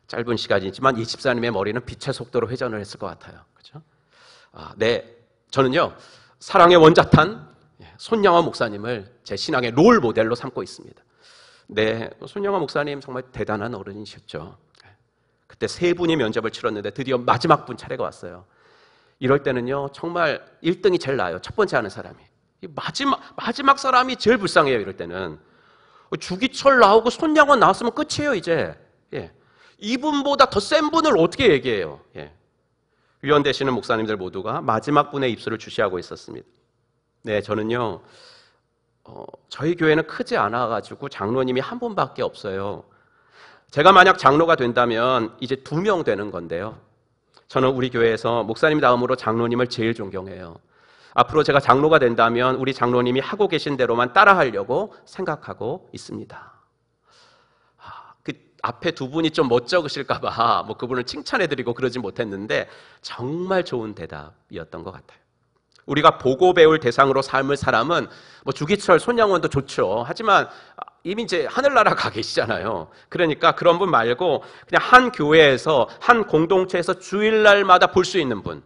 짧은 시간이지만 이 집사님의 머리는 빛의 속도로 회전을 했을 것 같아요. 그렇죠? 네, 저는요 사랑의 원자탄 손양화 목사님을 제 신앙의 롤 모델로 삼고 있습니다. 네, 손양화 목사님 정말 대단한 어른이셨죠. 그때 3분이 면접을 치렀는데 드디어 마지막 분 차례가 왔어요. 이럴 때는요 정말 1등이 제일 나아요. 첫 번째 하는 사람이. 마지막 사람이 제일 불쌍해요. 이럴 때는 주기철 나오고 손양원 나왔으면 끝이에요 이제. 이분보다 더 센 분을 어떻게 얘기해요. 위원 되시는 목사님들 모두가 마지막 분의 입술을 주시하고 있었습니다. 네, 저는요 저희 교회는 크지 않아가지고 장로님이 한 분밖에 없어요. 제가 만약 장로가 된다면 이제 2명 되는 건데요, 저는 우리 교회에서 목사님 다음으로 장로님을 제일 존경해요. 앞으로 제가 장로가 된다면 우리 장로님이 하고 계신 대로만 따라하려고 생각하고 있습니다. 그 앞에 2분이 좀 멋쩍으실까 봐 뭐 그분을 칭찬해드리고 그러진 못했는데 정말 좋은 대답이었던 것 같아요. 우리가 보고 배울 대상으로 삶을 사람은 뭐 주기철, 손양원도 좋죠. 하지만 이미 이제 하늘나라 가 계시잖아요. 그러니까 그런 분 말고 그냥 한 교회에서 한 공동체에서 주일날마다 볼 수 있는 분,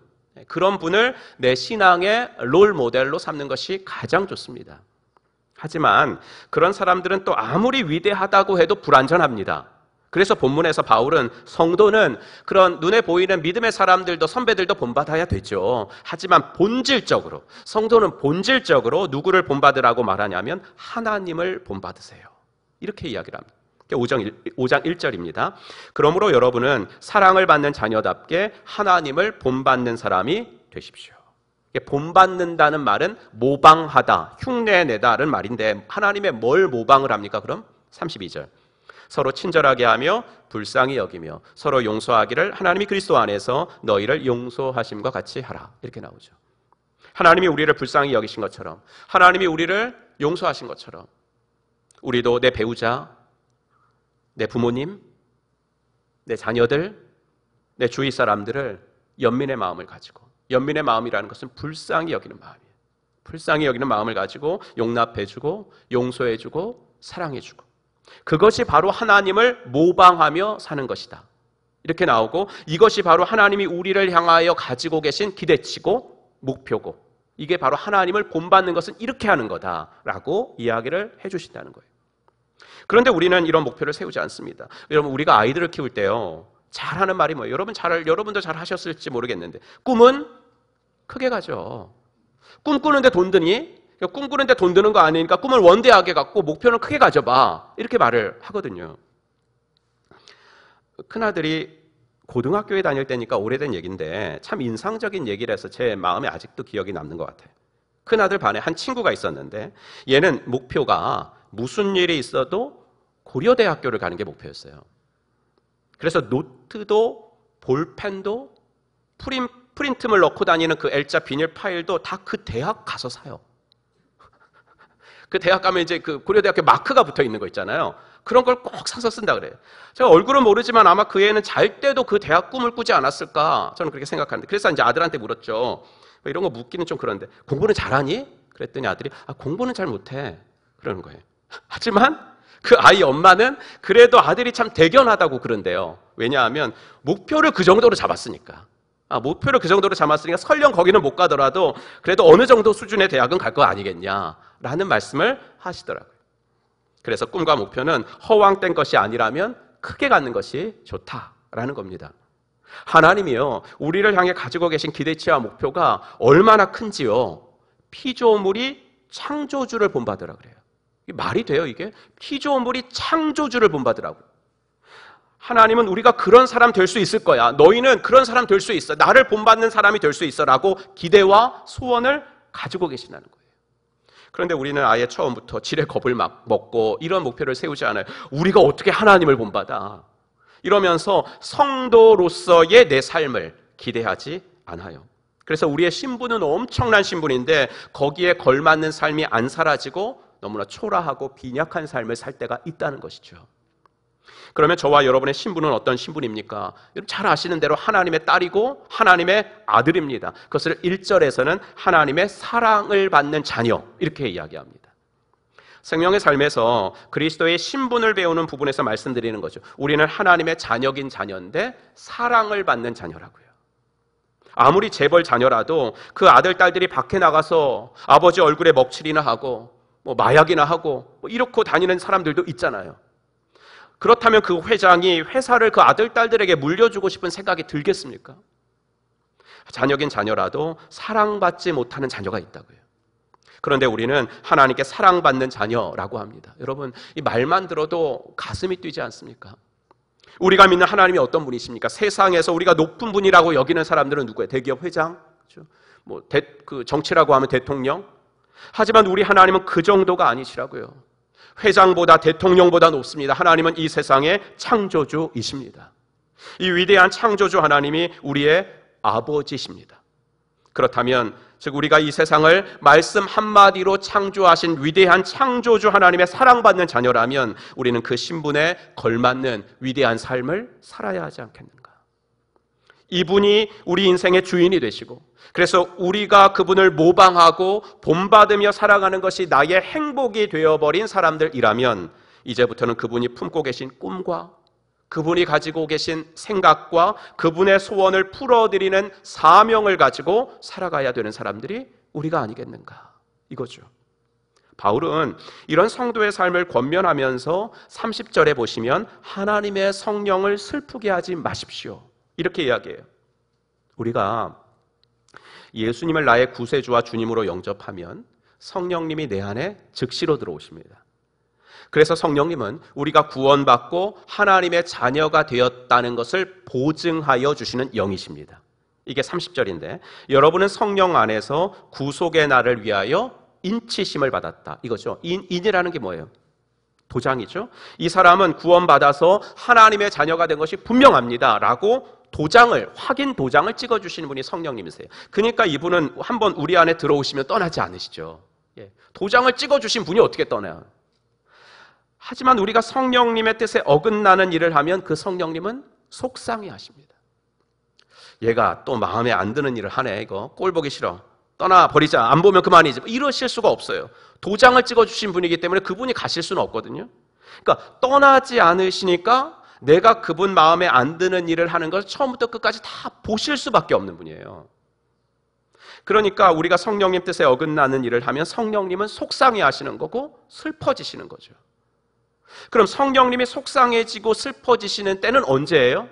그런 분을 내 신앙의 롤 모델로 삼는 것이 가장 좋습니다. 하지만 그런 사람들은 또 아무리 위대하다고 해도 불완전합니다. 그래서 본문에서 바울은 성도는 그런 눈에 보이는 믿음의 사람들도 선배들도 본받아야 되죠. 하지만 본질적으로 성도는 본질적으로 누구를 본받으라고 말하냐면 하나님을 본받으세요. 이렇게 이야기를 합니다. 5장 1절입니다. 그러므로 여러분은 사랑을 받는 자녀답게 하나님을 본받는 사람이 되십시오. 본받는다는 말은 모방하다, 흉내내다는 말인데 하나님의 뭘 모방을 합니까? 그럼 32절. 서로 친절하게 하며 불쌍히 여기며 서로 용서하기를 하나님이 그리스도 안에서 너희를 용서하심과 같이 하라. 이렇게 나오죠. 하나님이 우리를 불쌍히 여기신 것처럼, 하나님이 우리를 용서하신 것처럼 우리도 내 배우자, 내 부모님, 내 자녀들, 내 주위 사람들을 연민의 마음을 가지고, 연민의 마음이라는 것은 불쌍히 여기는 마음이에요. 불쌍히 여기는 마음을 가지고 용납해주고 용서해주고 사랑해주고, 그것이 바로 하나님을 모방하며 사는 것이다. 이렇게 나오고, 이것이 바로 하나님이 우리를 향하여 가지고 계신 기대치고 목표고, 이게 바로 하나님을 본받는 것은 이렇게 하는 거다라고 이야기를 해주신다는 거예요. 그런데 우리는 이런 목표를 세우지 않습니다. 여러분, 우리가 아이들을 키울 때요, 잘하는 말이 뭐예요? 여러분도 잘 하셨을지 모르겠는데 꿈은 크게 가죠. 꿈꾸는데 돈 드니? 꿈꾸는데 돈 드는 거 아니니까 꿈을 원대하게 갖고 목표는 크게 가져봐, 이렇게 말을 하거든요. 큰아들이 고등학교에 다닐 때니까 오래된 얘기인데 참 인상적인 얘기를 해서 제 마음에 아직도 기억이 남는 것 같아요. 큰아들 반에 한 친구가 있었는데 얘는 목표가 무슨 일이 있어도 고려대학교를 가는 게 목표였어요. 그래서 노트도 볼펜도 프린트물 넣고 다니는 그 L자 비닐 파일도 다 그 대학 가서 사요. 그 대학 가면 이제 그 고려대학교 마크가 붙어 있는 거 있잖아요. 그런 걸 꼭 사서 쓴다 그래요. 제가 얼굴은 모르지만 아마 그 애는 잘 때도 그 대학 꿈을 꾸지 않았을까, 저는 그렇게 생각하는데, 그래서 이제 아들한테 물었죠. 이런 거 묻기는 좀 그런데 공부는 잘하니? 그랬더니 아들이 공부는 잘 못해, 그러는 거예요. 하지만 그 아이 엄마는 그래도 아들이 참 대견하다고 그런데요. 왜냐하면 목표를 그 정도로 잡았으니까. 목표를 그 정도로 잡았으니까 설령 거기는 못 가더라도 그래도 어느 정도 수준의 대학은 갈 거 아니겠냐라는 말씀을 하시더라고요. 그래서 꿈과 목표는 허황된 것이 아니라면 크게 갖는 것이 좋다라는 겁니다. 하나님이요, 우리를 향해 가지고 계신 기대치와 목표가 얼마나 큰지요, 피조물이 창조주를 본받으라 그래요. 이게 말이 돼요, 이게? 피조물이 창조주를 본받으라고. 하나님은 우리가 그런 사람 될 수 있을 거야, 너희는 그런 사람 될 수 있어, 나를 본받는 사람이 될 수 있어 라고 기대와 소원을 가지고 계시다는 거예요. 그런데 우리는 아예 처음부터 지레 겁을 막 먹고 이런 목표를 세우지 않아요. 우리가 어떻게 하나님을 본받아, 이러면서 성도로서의 내 삶을 기대하지 않아요. 그래서 우리의 신분은 엄청난 신분인데 거기에 걸맞는 삶이 안 사라지고 너무나 초라하고 빈약한 삶을 살 때가 있다는 것이죠. 그러면 저와 여러분의 신분은 어떤 신분입니까? 여러분 잘 아시는 대로 하나님의 딸이고 하나님의 아들입니다. 그것을 1절에서는 하나님의 사랑을 받는 자녀, 이렇게 이야기합니다. 생명의 삶에서 그리스도의 신분을 배우는 부분에서 말씀드리는 거죠. 우리는 하나님의 자녀긴 자녀인데 사랑을 받는 자녀라고요. 아무리 재벌 자녀라도 그 아들, 딸들이 밖에 나가서 아버지 얼굴에 먹칠이나 하고 마약이나 하고 이렇게 다니는 사람들도 있잖아요. 그렇다면 그 회장이 회사를 그 아들, 딸들에게 물려주고 싶은 생각이 들겠습니까? 자녀긴 자녀라도 사랑받지 못하는 자녀가 있다고요. 그런데 우리는 하나님께 사랑받는 자녀라고 합니다. 여러분, 이 말만 들어도 가슴이 뛰지 않습니까? 우리가 믿는 하나님이 어떤 분이십니까? 세상에서 우리가 높은 분이라고 여기는 사람들은 누구예요? 대기업 회장, 그 정치라고 하면 대통령. 하지만 우리 하나님은 그 정도가 아니시라고요. 회장보다 대통령보다 높습니다. 하나님은 이 세상의 창조주이십니다. 이 위대한 창조주 하나님이 우리의 아버지십니다. 그렇다면 즉 우리가 이 세상을 말씀 한마디로 창조하신 위대한 창조주 하나님의 사랑받는 자녀라면 우리는 그 신분에 걸맞는 위대한 삶을 살아야 하지 않겠는가? 이분이 우리 인생의 주인이 되시고 그래서 우리가 그분을 모방하고 본받으며 살아가는 것이 나의 행복이 되어버린 사람들이라면 이제부터는 그분이 품고 계신 꿈과 그분이 가지고 계신 생각과 그분의 소원을 풀어드리는 사명을 가지고 살아가야 되는 사람들이 우리가 아니겠는가, 이거죠. 바울은 이런 성도의 삶을 권면하면서 30절에 보시면 하나님의 성령을 슬프게 하지 마십시오, 이렇게 이야기해요. 우리가 예수님을 나의 구세주와 주님으로 영접하면 성령님이 내 안에 즉시로 들어오십니다. 그래서 성령님은 우리가 구원받고 하나님의 자녀가 되었다는 것을 보증하여 주시는 영이십니다. 이게 30절인데 여러분은 성령 안에서 구속의 날을 위하여 인치심을 받았다, 이거죠. 인이라는 게 뭐예요? 도장이죠. 이 사람은 구원받아서 하나님의 자녀가 된 것이 분명합니다 라고 확인 도장을 찍어주시는 분이 성령님이세요. 그러니까 이분은 한번 우리 안에 들어오시면 떠나지 않으시죠. 도장을 찍어주신 분이 어떻게 떠나요? 하지만 우리가 성령님의 뜻에 어긋나는 일을 하면 그 성령님은 속상해 하십니다. 얘가 또 마음에 안 드는 일을 하네, 이거 꼴 보기 싫어, 떠나버리자, 안 보면 그만이지, 이러실 수가 없어요. 도장을 찍어주신 분이기 때문에 그분이 가실 수는 없거든요. 그러니까 떠나지 않으시니까 내가 그분 마음에 안 드는 일을 하는 것을 처음부터 끝까지 다 보실 수밖에 없는 분이에요. 그러니까 우리가 성령님 뜻에 어긋나는 일을 하면 성령님은 속상해 하시는 거고 슬퍼지시는 거죠. 그럼 성령님이 속상해지고 슬퍼지시는 때는 언제예요?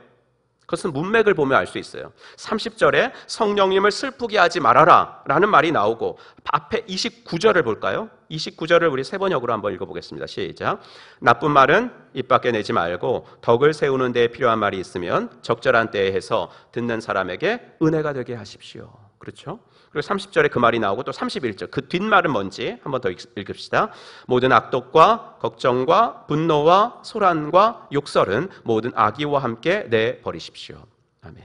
그것은 문맥을 보면 알 수 있어요. 30절에 성령님을 슬프게 하지 말아라 라는 말이 나오고 앞에 29절을 볼까요? 29절을 우리 세 번역으로 한번 읽어보겠습니다. 시작. 나쁜 말은 입 밖에 내지 말고 덕을 세우는 데에 필요한 말이 있으면 적절한 때에 해서 듣는 사람에게 은혜가 되게 하십시오. 그렇죠? 그리고 30절에 그 말이 나오고 또 31절 그 뒷말은 뭔지 한번 더 읽읍시다. 모든 악독과 걱정과 분노와 소란과 욕설은 모든 악의와 함께 내버리십시오. 아멘.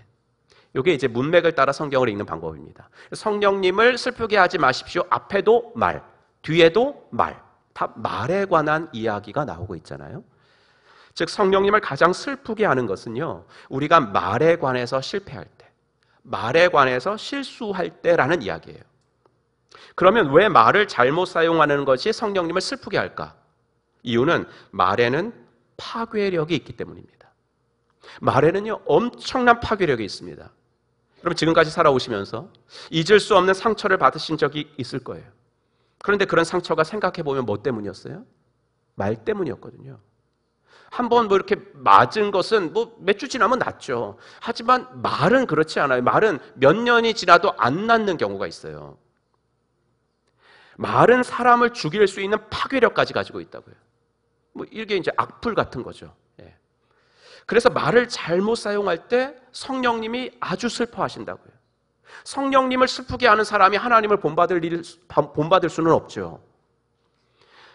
이게 이제 문맥을 따라 성경을 읽는 방법입니다. 성령님을 슬프게 하지 마십시오. 앞에도 말, 뒤에도 말, 다 말에 관한 이야기가 나오고 있잖아요. 즉 성령님을 가장 슬프게 하는 것은요, 우리가 말에 관해서 실패할 때, 말에 관해서 실수할 때라는 이야기예요. 그러면 왜 말을 잘못 사용하는 것이 성령님을 슬프게 할까? 이유는 말에는 파괴력이 있기 때문입니다. 말에는요, 엄청난 파괴력이 있습니다. 여러분, 지금까지 살아오시면서 잊을 수 없는 상처를 받으신 적이 있을 거예요. 그런데 그런 상처가 생각해보면 뭐 때문이었어요? 말 때문이었거든요. 한번 뭐 이렇게 맞은 것은 뭐 몇 주 지나면 낫죠. 하지만 말은 그렇지 않아요. 말은 몇 년이 지나도 안 낫는 경우가 있어요. 말은 사람을 죽일 수 있는 파괴력까지 가지고 있다고요. 뭐 이게 이제 악플 같은 거죠. 예. 그래서 말을 잘못 사용할 때 성령님이 아주 슬퍼하신다고요. 성령님을 슬프게 하는 사람이 하나님을 본받을 수는 없죠.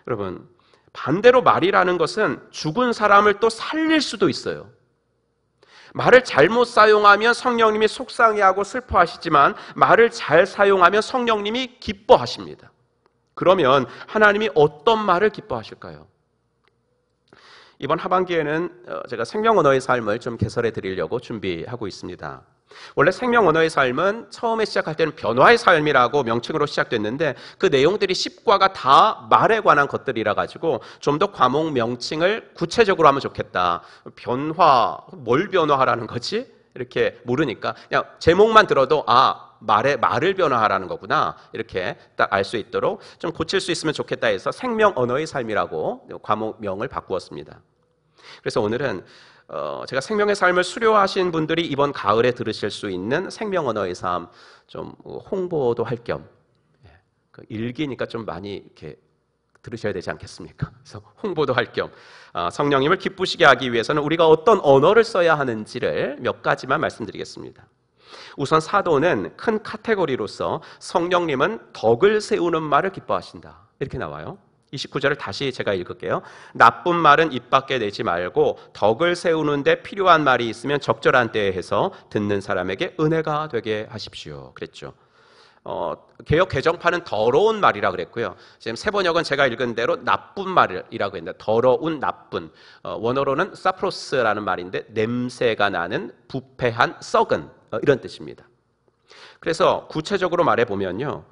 여러분, 반대로 말이라는 것은 죽은 사람을 또 살릴 수도 있어요. 말을 잘못 사용하면 성령님이 속상해하고 슬퍼하시지만 말을 잘 사용하면 성령님이 기뻐하십니다. 그러면 하나님이 어떤 말을 기뻐하실까요? 이번 하반기에는 제가 생명 언어의 삶을 좀 개설해 드리려고 준비하고 있습니다. 원래 생명 언어의 삶은 처음에 시작할 때는 변화의 삶이라고 명칭으로 시작됐는데 그 내용들이 10과가 다 말에 관한 것들이라 가지고 좀 더 과목 명칭을 구체적으로 하면 좋겠다. 변화, 뭘 변화하라는 거지? 이렇게 모르니까 그냥 제목만 들어도 말을 변화하라는 거구나, 이렇게 딱 알 수 있도록 좀 고칠 수 있으면 좋겠다 해서 생명 언어의 삶이라고 과목명을 바꾸었습니다. 그래서 오늘은 제가 생명의 삶을 수료하신 분들이 이번 가을에 들으실 수 있는 생명 언어의 삶 좀 홍보도 할 겸, 일기니까 좀 많이 이렇게 들으셔야 되지 않겠습니까? 그래서 홍보도 할 겸 성령님을 기쁘시게 하기 위해서는 우리가 어떤 언어를 써야 하는지를 몇 가지만 말씀드리겠습니다. 우선 사도는 큰 카테고리로서 성령님은 덕을 세우는 말을 기뻐하신다, 이렇게 나와요. 29절을 다시 제가 읽을게요. 나쁜 말은 입 밖에 내지 말고 덕을 세우는데 필요한 말이 있으면 적절한 때에 해서 듣는 사람에게 은혜가 되게 하십시오, 그랬죠. 개역 개정판은 더러운 말이라 그랬고요. 지금 세번역은 제가 읽은 대로 나쁜 말이라고 했는데, 더러운, 나쁜, 원어로는 사프로스라는 말인데 냄새가 나는, 부패한, 썩은, 이런 뜻입니다. 그래서 구체적으로 말해보면요,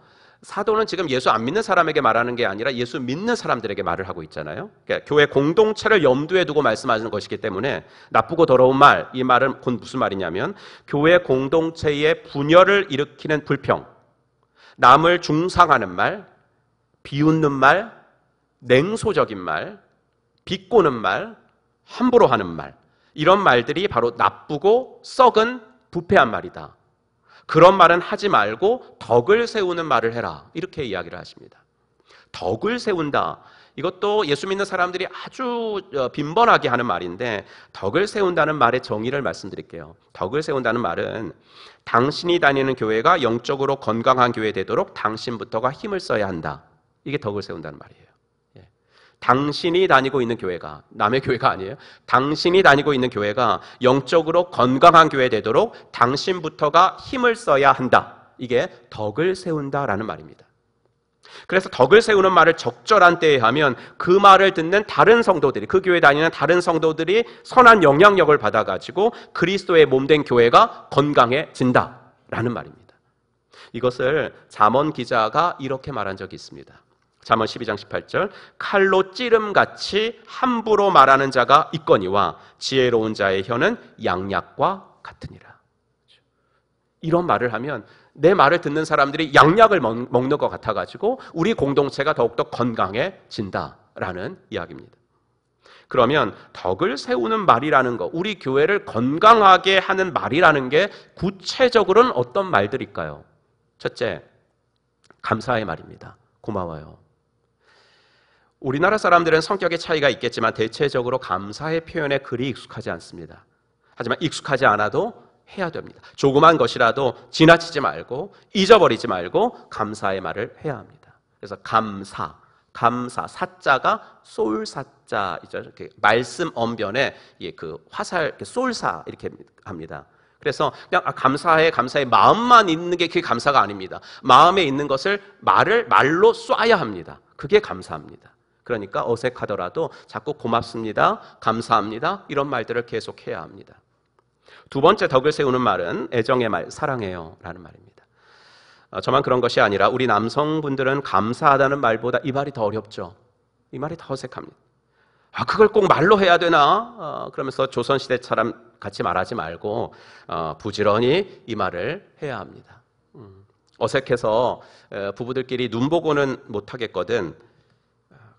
사도는 지금 예수 안 믿는 사람에게 말하는 게 아니라 예수 믿는 사람들에게 말을 하고 있잖아요. 그러니까 교회 공동체를 염두에 두고 말씀하시는 것이기 때문에 나쁘고 더러운 말, 이 말은 곧 무슨 말이냐면 교회 공동체의 분열을 일으키는 불평, 남을 중상하는 말, 비웃는 말, 냉소적인 말, 비꼬는 말, 함부로 하는 말, 이런 말들이 바로 나쁘고 썩은 부패한 말이다. 그런 말은 하지 말고 덕을 세우는 말을 해라, 이렇게 이야기를 하십니다. 덕을 세운다, 이것도 예수 믿는 사람들이 아주 빈번하게 하는 말인데, 덕을 세운다는 말의 정의를 말씀드릴게요. 덕을 세운다는 말은 당신이 다니는 교회가 영적으로 건강한 교회 되도록 당신부터가 힘을 써야 한다, 이게 덕을 세운다는 말이에요. 당신이 다니고 있는 교회가, 남의 교회가 아니에요. 당신이 다니고 있는 교회가 영적으로 건강한 교회 되도록 당신부터가 힘을 써야 한다, 이게 덕을 세운다라는 말입니다. 그래서 덕을 세우는 말을 적절한 때에 하면 그 말을 듣는 다른 성도들이, 그 교회에 다니는 다른 성도들이 선한 영향력을 받아가지고 그리스도의 몸된 교회가 건강해진다라는 말입니다. 이것을 잠언 기자가 이렇게 말한 적이 있습니다. 잠언 12장 18절, 칼로 찌름같이 함부로 말하는 자가 있거니와 지혜로운 자의 혀는 양약과 같으니라. 이런 말을 하면 내 말을 듣는 사람들이 양약을 먹는 것 같아가지고 우리 공동체가 더욱더 건강해진다라는 이야기입니다. 그러면 덕을 세우는 말이라는 거, 우리 교회를 건강하게 하는 말이라는 게 구체적으로는 어떤 말들일까요? 첫째, 감사의 말입니다. 고마워요. 우리나라 사람들은 성격의 차이가 있겠지만 대체적으로 감사의 표현에 그리 익숙하지 않습니다. 하지만 익숙하지 않아도 해야 됩니다. 조그만 것이라도 지나치지 말고 잊어버리지 말고 감사의 말을 해야 합니다. 그래서 감사, 사자가 쏠사자이죠. 이렇게 말씀 언변에 그 화살, 이렇게 쏠사 이렇게 합니다. 그래서 그냥 감사해, 마음만 있는 게 그게 감사가 아닙니다. 마음에 있는 것을 말로 쏴야 합니다. 그게 감사합니다. 그러니까 어색하더라도 자꾸 고맙습니다, 감사합니다, 이런 말들을 계속 해야 합니다. 두 번째 덕을 세우는 말은 애정의 말, 사랑해요 라는 말입니다. 저만 그런 것이 아니라 우리 남성분들은 감사하다는 말보다 이 말이 더 어렵죠. 이 말이 더 어색합니다. 그걸 꼭 말로 해야 되나? 그러면서 조선시대처럼 같이 말하지 말고 부지런히 이 말을 해야 합니다. 어색해서 부부들끼리 눈 보고는 못 하겠거든.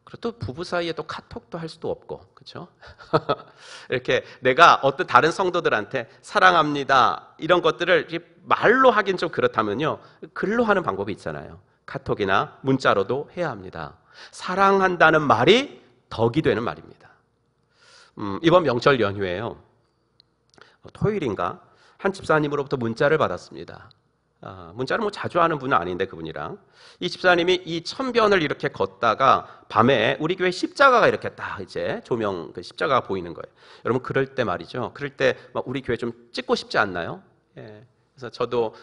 그리고 또 부부 사이에 또 카톡도 할 수도 없고, 그렇죠? 이렇게 내가 어떤 다른 성도들한테 사랑합니다 이런 것들을 말로 하긴 좀 그렇다면요, 글로 하는 방법이 있잖아요. 카톡이나 문자로도 해야 합니다. 사랑한다는 말이 덕이 되는 말입니다. 이번 명절 연휴에요, 토요일인가 한 집사님으로부터 문자를 받았습니다. 문자를 뭐 자주 하는 분은 아닌데 그분이랑 이 집사님이 이 천변을 이렇게 걷다가 밤에 우리 교회 십자가가 이렇게 딱 이제 조명 그 십자가가 보이는 거예요. 여러분 그럴 때 말이죠. 그럴 때 막 우리 교회 좀 찍고 싶지 않나요? 예. 그래서 저도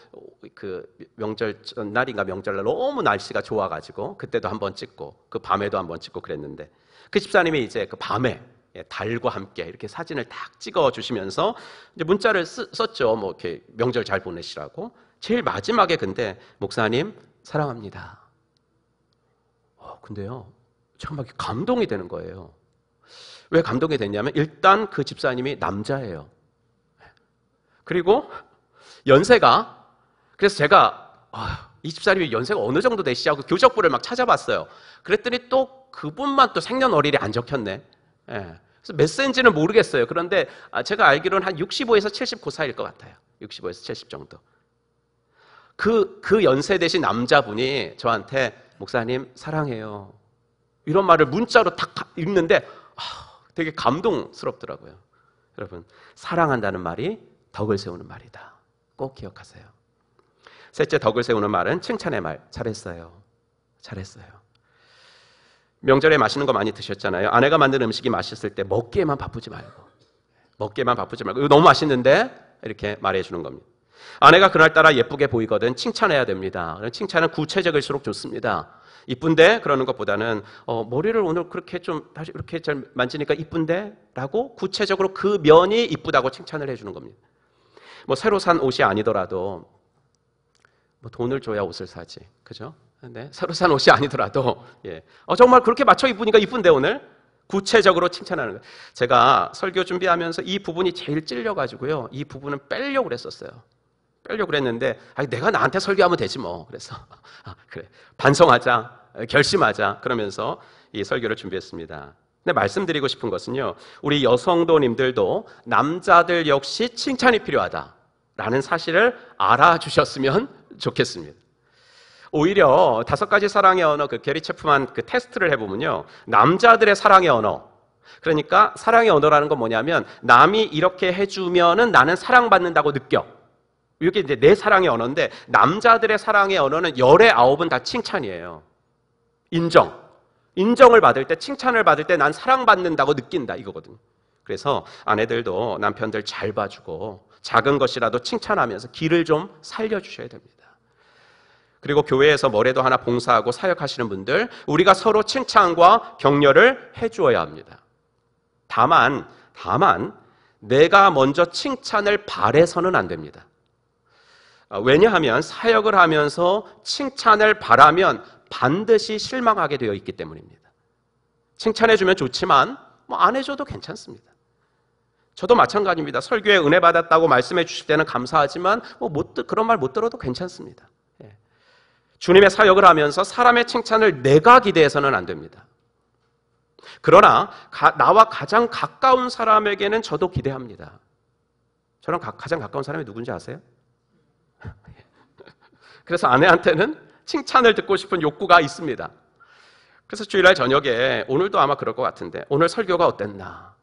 그 명절 전날인가 명절날 너무 날씨가 좋아가지고 그때도 한번 찍고 그 밤에도 한번 찍고 그랬는데 그 집사님이 이제 그 밤에 달과 함께 이렇게 사진을 딱 찍어 주시면서 이제 문자를 썼죠. 뭐 이렇게 명절 잘 보내시라고. 제일 마지막에 근데 목사님 사랑합니다. 근데요, 제가 막 감동이 되는 거예요. 왜 감동이 됐냐면 일단 그 집사님이 남자예요. 그리고 연세가, 그래서 제가 이 집사님이 연세가 어느 정도 되시냐고 교적부를 막 찾아봤어요. 그랬더니 또 그분만 또 생년월일이 안 적혔네. 그래서 몇 세인지는 모르겠어요. 그런데 제가 알기로는 한 65에서 70 그 사이일 것 같아요. 65에서 70 정도. 그 연세 되신 남자분이 저한테 목사님 사랑해요 이런 말을 문자로 딱 읽는데 되게 감동스럽더라고요. 여러분, 사랑한다는 말이 덕을 세우는 말이다. 꼭 기억하세요. 셋째, 덕을 세우는 말은 칭찬의 말. 잘했어요. 잘했어요. 명절에 맛있는 거 많이 드셨잖아요. 아내가 만든 음식이 맛있을 때 먹기에만 바쁘지 말고 이거 너무 맛있는데 이렇게 말해주는 겁니다. 아내가 그날따라 예쁘게 보이거든 칭찬해야 됩니다. 칭찬은 구체적일수록 좋습니다. 이쁜데? 그러는 것보다는 머리를 오늘 그렇게 좀 다시 이렇게 잘 만지니까 이쁜데? 라고 구체적으로 그 면이 이쁘다고 칭찬을 해주는 겁니다. 뭐 새로 산 옷이 아니더라도 뭐 돈을 줘야 옷을 사지, 그죠? 근데 새로 산 옷이 아니더라도 정말 그렇게 맞춰 입으니까 이쁜데 오늘? 구체적으로 칭찬하는 거예요. 제가 설교 준비하면서 이 부분이 제일 찔려가지고요, 이 부분은 빼려고 그랬었어요. 빼려고 그랬는데 내가 나한테 설교하면 되지 뭐. 그래서 그래, 반성하자, 결심하자 그러면서 이 설교를 준비했습니다. 근데 말씀드리고 싶은 것은요, 우리 여성도님들도 남자들 역시 칭찬이 필요하다라는 사실을 알아주셨으면 좋겠습니다. 오히려 5가지 사랑의 언어 그 게리 체프만 그 테스트를 해보면요, 남자들의 사랑의 언어, 그러니까 사랑의 언어라는 건 뭐냐면 남이 이렇게 해주면은 나는 사랑받는다고 느껴. 이게 이제 내 사랑의 언어인데 남자들의 사랑의 언어는 10의 9은 다 칭찬이에요. 인정을 받을 때, 칭찬을 받을 때 난 사랑받는다고 느낀다 이거거든요. 그래서 아내들도 남편들 잘 봐주고 작은 것이라도 칭찬하면서 길을 좀 살려주셔야 됩니다. 그리고 교회에서 뭐래도 하나 봉사하고 사역하시는 분들, 우리가 서로 칭찬과 격려를 해주어야 합니다. 다만 내가 먼저 칭찬을 바래서는 안 됩니다. 왜냐하면 사역을 하면서 칭찬을 바라면 반드시 실망하게 되어 있기 때문입니다. 칭찬해주면 좋지만 안 해줘도 괜찮습니다. 저도 마찬가지입니다. 설교에 은혜 받았다고 말씀해 주실 때는 감사하지만 그런 말 못 들어도 괜찮습니다. 주님의 사역을 하면서 사람의 칭찬을 내가 기대해서는 안 됩니다. 그러나 나와 가장 가까운 사람에게는 저도 기대합니다. 저랑 가장 가까운 사람이 누군지 아세요? 그래서 아내한테는 칭찬을 듣고 싶은 욕구가 있습니다. 그래서 주일날 저녁에, 오늘도 아마 그럴 것 같은데, 오늘 설교가 어땠나?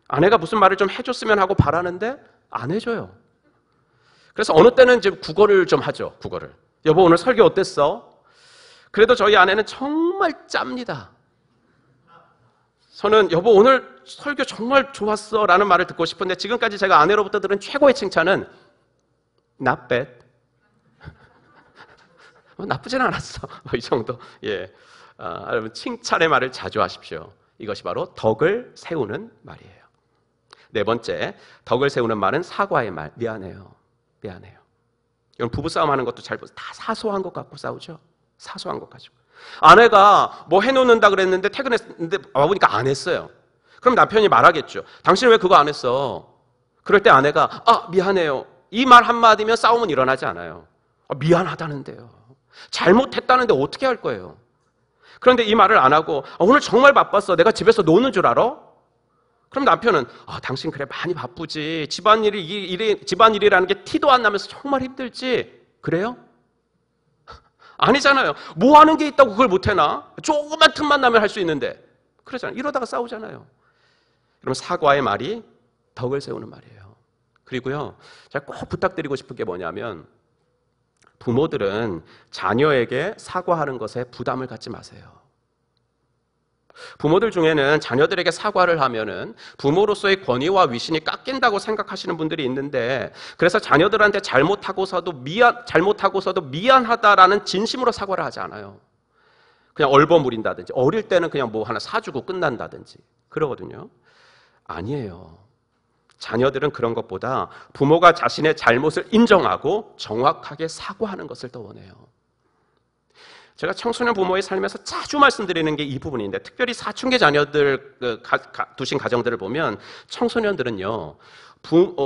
아내가 무슨 말을 좀 해줬으면 하고 바라는데 안 해줘요. 그래서 어느 때는 이제 국어를 좀 하죠. 국어를. 여보 오늘 설교 어땠어? 그래도 저희 아내는 정말 짭니다. 저는 여보 오늘 설교 정말 좋았어 라는 말을 듣고 싶은데 지금까지 제가 아내로부터 들은 최고의 칭찬은 not bad. 나쁘진 않았어. 이 정도. 여러분 칭찬의 말을 자주 하십시오. 이것이 바로 덕을 세우는 말이에요. 네 번째, 덕을 세우는 말은 사과의 말. 미안해요. 여러분 부부싸움 하는 것도 잘 보세요. 다 사소한 것 갖고 싸우죠. 사소한 것 가지고. 아내가 뭐 해놓는다 그랬는데 퇴근했는데 와보니까 안 했어요. 그럼 남편이 말하겠죠. 당신은 왜 그거 안 했어? 그럴 때 아내가 미안해요. 이 말 한마디면 싸움은 일어나지 않아요. 미안하다는데요. 잘못했다는데 어떻게 할 거예요? 그런데 이 말을 안 하고 오늘 정말 바빴어. 내가 집에서 노는 줄 알아? 그럼 남편은 당신 그래 많이 바쁘지. 집안일이라는 게 티도 안 나면서 정말 힘들지. 그래요? 아니잖아요. 뭐 하는 게 있다고 그걸 못해나? 조그만 틈만 나면 할 수 있는데. 그러잖아요. 이러다가 싸우잖아요. 그럼 사과의 말이 덕을 세우는 말이에요. 그리고요, 제가 꼭 부탁드리고 싶은 게 뭐냐면 부모들은 자녀에게 사과하는 것에 부담을 갖지 마세요. 부모들 중에는 자녀들에게 사과를 하면은 부모로서의 권위와 위신이 깎인다고 생각하시는 분들이 있는데, 그래서 자녀들한테 잘못하고서도 미안하다라는 진심으로 사과를 하지 않아요. 그냥 얼버무린다든지, 어릴 때는 그냥 뭐 하나 사주고 끝난다든지 그러거든요. 아니에요. 자녀들은 그런 것보다 부모가 자신의 잘못을 인정하고 정확하게 사과하는 것을 더 원해요. 제가 청소년 부모의 삶에서 자주 말씀드리는 게 이 부분인데, 특별히 사춘기 자녀들 두신 가정들을 보면 청소년들은요,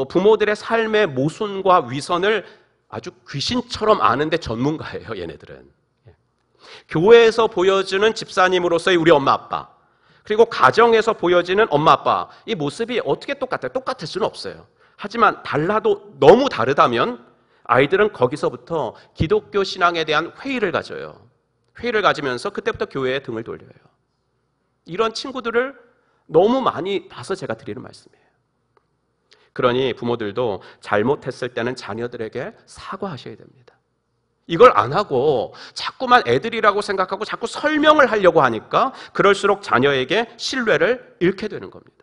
부모들의 삶의 모순과 위선을 아주 귀신처럼 아는데 전문가예요. 얘네들은 교회에서 보여주는 집사님으로서의 우리 엄마 아빠, 그리고 가정에서 보여지는 엄마 아빠, 이 모습이 어떻게 똑같아요? 똑같을 수는 없어요. 하지만 달라도 너무 다르다면 아이들은 거기서부터 기독교 신앙에 대한 회의를 가져요. 회의를 가지면서 그때부터 교회에 등을 돌려요. 이런 친구들을 너무 많이 봐서 제가 드리는 말씀이에요. 그러니 부모들도 잘못했을 때는 자녀들에게 사과하셔야 됩니다. 이걸 안 하고 자꾸만 애들이라고 생각하고 자꾸 설명을 하려고 하니까 그럴수록 자녀에게 신뢰를 잃게 되는 겁니다.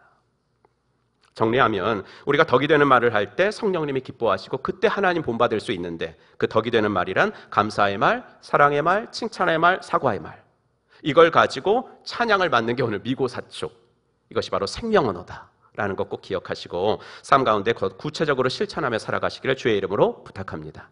정리하면 우리가 덕이 되는 말을 할 때 성령님이 기뻐하시고 그때 하나님 본받을 수 있는데, 그 덕이 되는 말이란 감사의 말, 사랑의 말, 칭찬의 말, 사과의 말, 이걸 가지고 찬양을 받는 게 오늘 미고사축, 이것이 바로 생명 언어다라는 것 꼭 기억하시고 삶 가운데 구체적으로 실천하며 살아가시기를 주의 이름으로 부탁합니다.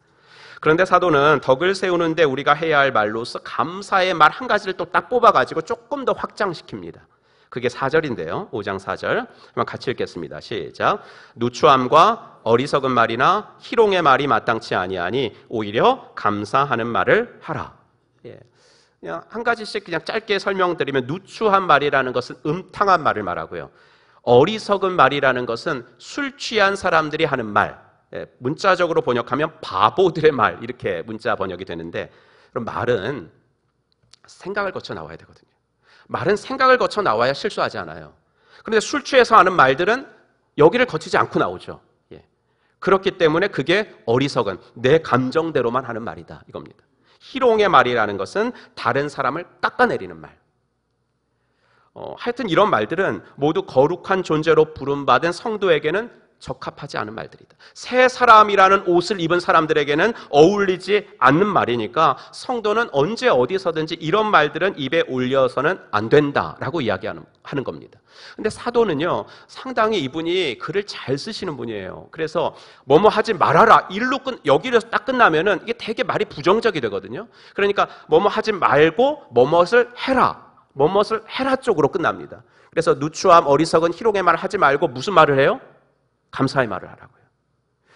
그런데 사도는 덕을 세우는데 우리가 해야 할 말로서 감사의 말 한 가지를 또 딱 뽑아가지고 조금 더 확장시킵니다. 그게 4절인데요. 5장 4절 한번 같이 읽겠습니다. 시작. 누추함과 어리석은 말이나 희롱의 말이 마땅치 아니하니 오히려 감사하는 말을 하라. 그냥 한 가지씩 그냥 짧게 설명드리면, 누추한 말이라는 것은 음탕한 말을 말하고요, 어리석은 말이라는 것은 술 취한 사람들이 하는 말, 문자적으로 번역하면 바보들의 말, 이렇게 문자 번역이 되는데, 그럼 말은 생각을 거쳐 나와야 되거든요. 말은 생각을 거쳐 나와야 실수하지 않아요. 그런데 술 취해서 하는 말들은 여기를 거치지 않고 나오죠. 그렇기 때문에 그게 어리석은, 내 감정대로만 하는 말이다, 이겁니다. 희롱의 말이라는 것은 다른 사람을 깎아내리는 말. 하여튼 이런 말들은 모두 거룩한 존재로 부름받은 성도에게는 적합하지 않은 말들이다. 새 사람이라는 옷을 입은 사람들에게는 어울리지 않는 말이니까 성도는 언제 어디서든지 이런 말들은 입에 올려서는 안 된다라고 이야기하는 겁니다. 근데 사도는요, 상당히 이분이 글을 잘 쓰시는 분이에요. 그래서 뭐뭐 하지 말아라, 여기를 딱 끝나면은 이게 되게 말이 부정적이 되거든요. 그러니까 뭐뭐 하지 말고 뭐뭇을 해라 쪽으로 끝납니다. 그래서 누추함, 어리석은, 희롱의 말 하지 말고 무슨 말을 해요? 감사의 말을 하라고요.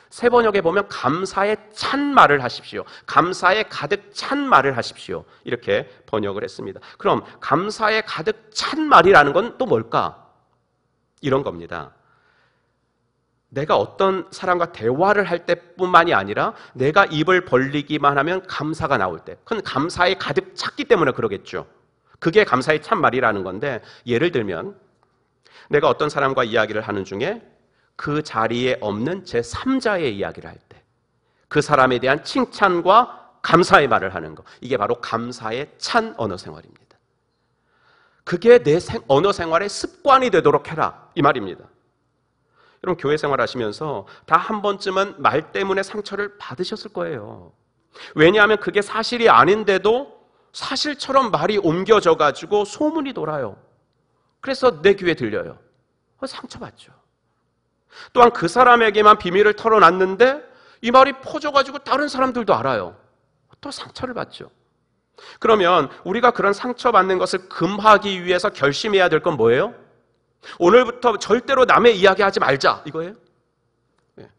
새 번역에 보면 감사에 찬 말을 하십시오, 감사에 가득 찬 말을 하십시오, 이렇게 번역을 했습니다. 그럼 감사에 가득 찬 말이라는 건 또 뭘까? 이런 겁니다. 내가 어떤 사람과 대화를 할 때뿐만이 아니라 내가 입을 벌리기만 하면 감사가 나올 때, 그건 감사에 가득 찼기 때문에 그러겠죠. 그게 감사에 찬 말이라는 건데, 예를 들면 내가 어떤 사람과 이야기를 하는 중에 그 자리에 없는 제3자의 이야기를 할 때 그 사람에 대한 칭찬과 감사의 말을 하는 거, 이게 바로 감사에 찬 언어 생활입니다. 그게 내 언어 생활의 습관이 되도록 해라, 이 말입니다. 여러분, 교회 생활하시면서 다 한 번쯤은 말 때문에 상처를 받으셨을 거예요. 왜냐하면 그게 사실이 아닌데도 사실처럼 말이 옮겨져 가지고 소문이 돌아요. 그래서 내 귀에 들려요. 상처받죠. 또한 그 사람에게만 비밀을 털어놨는데 이 말이 퍼져가지고 다른 사람들도 알아요. 또 상처를 받죠. 그러면 우리가 그런 상처받는 것을 금하기 위해서 결심해야 될 건 뭐예요? 오늘부터 절대로 남의 이야기하지 말자 이거예요?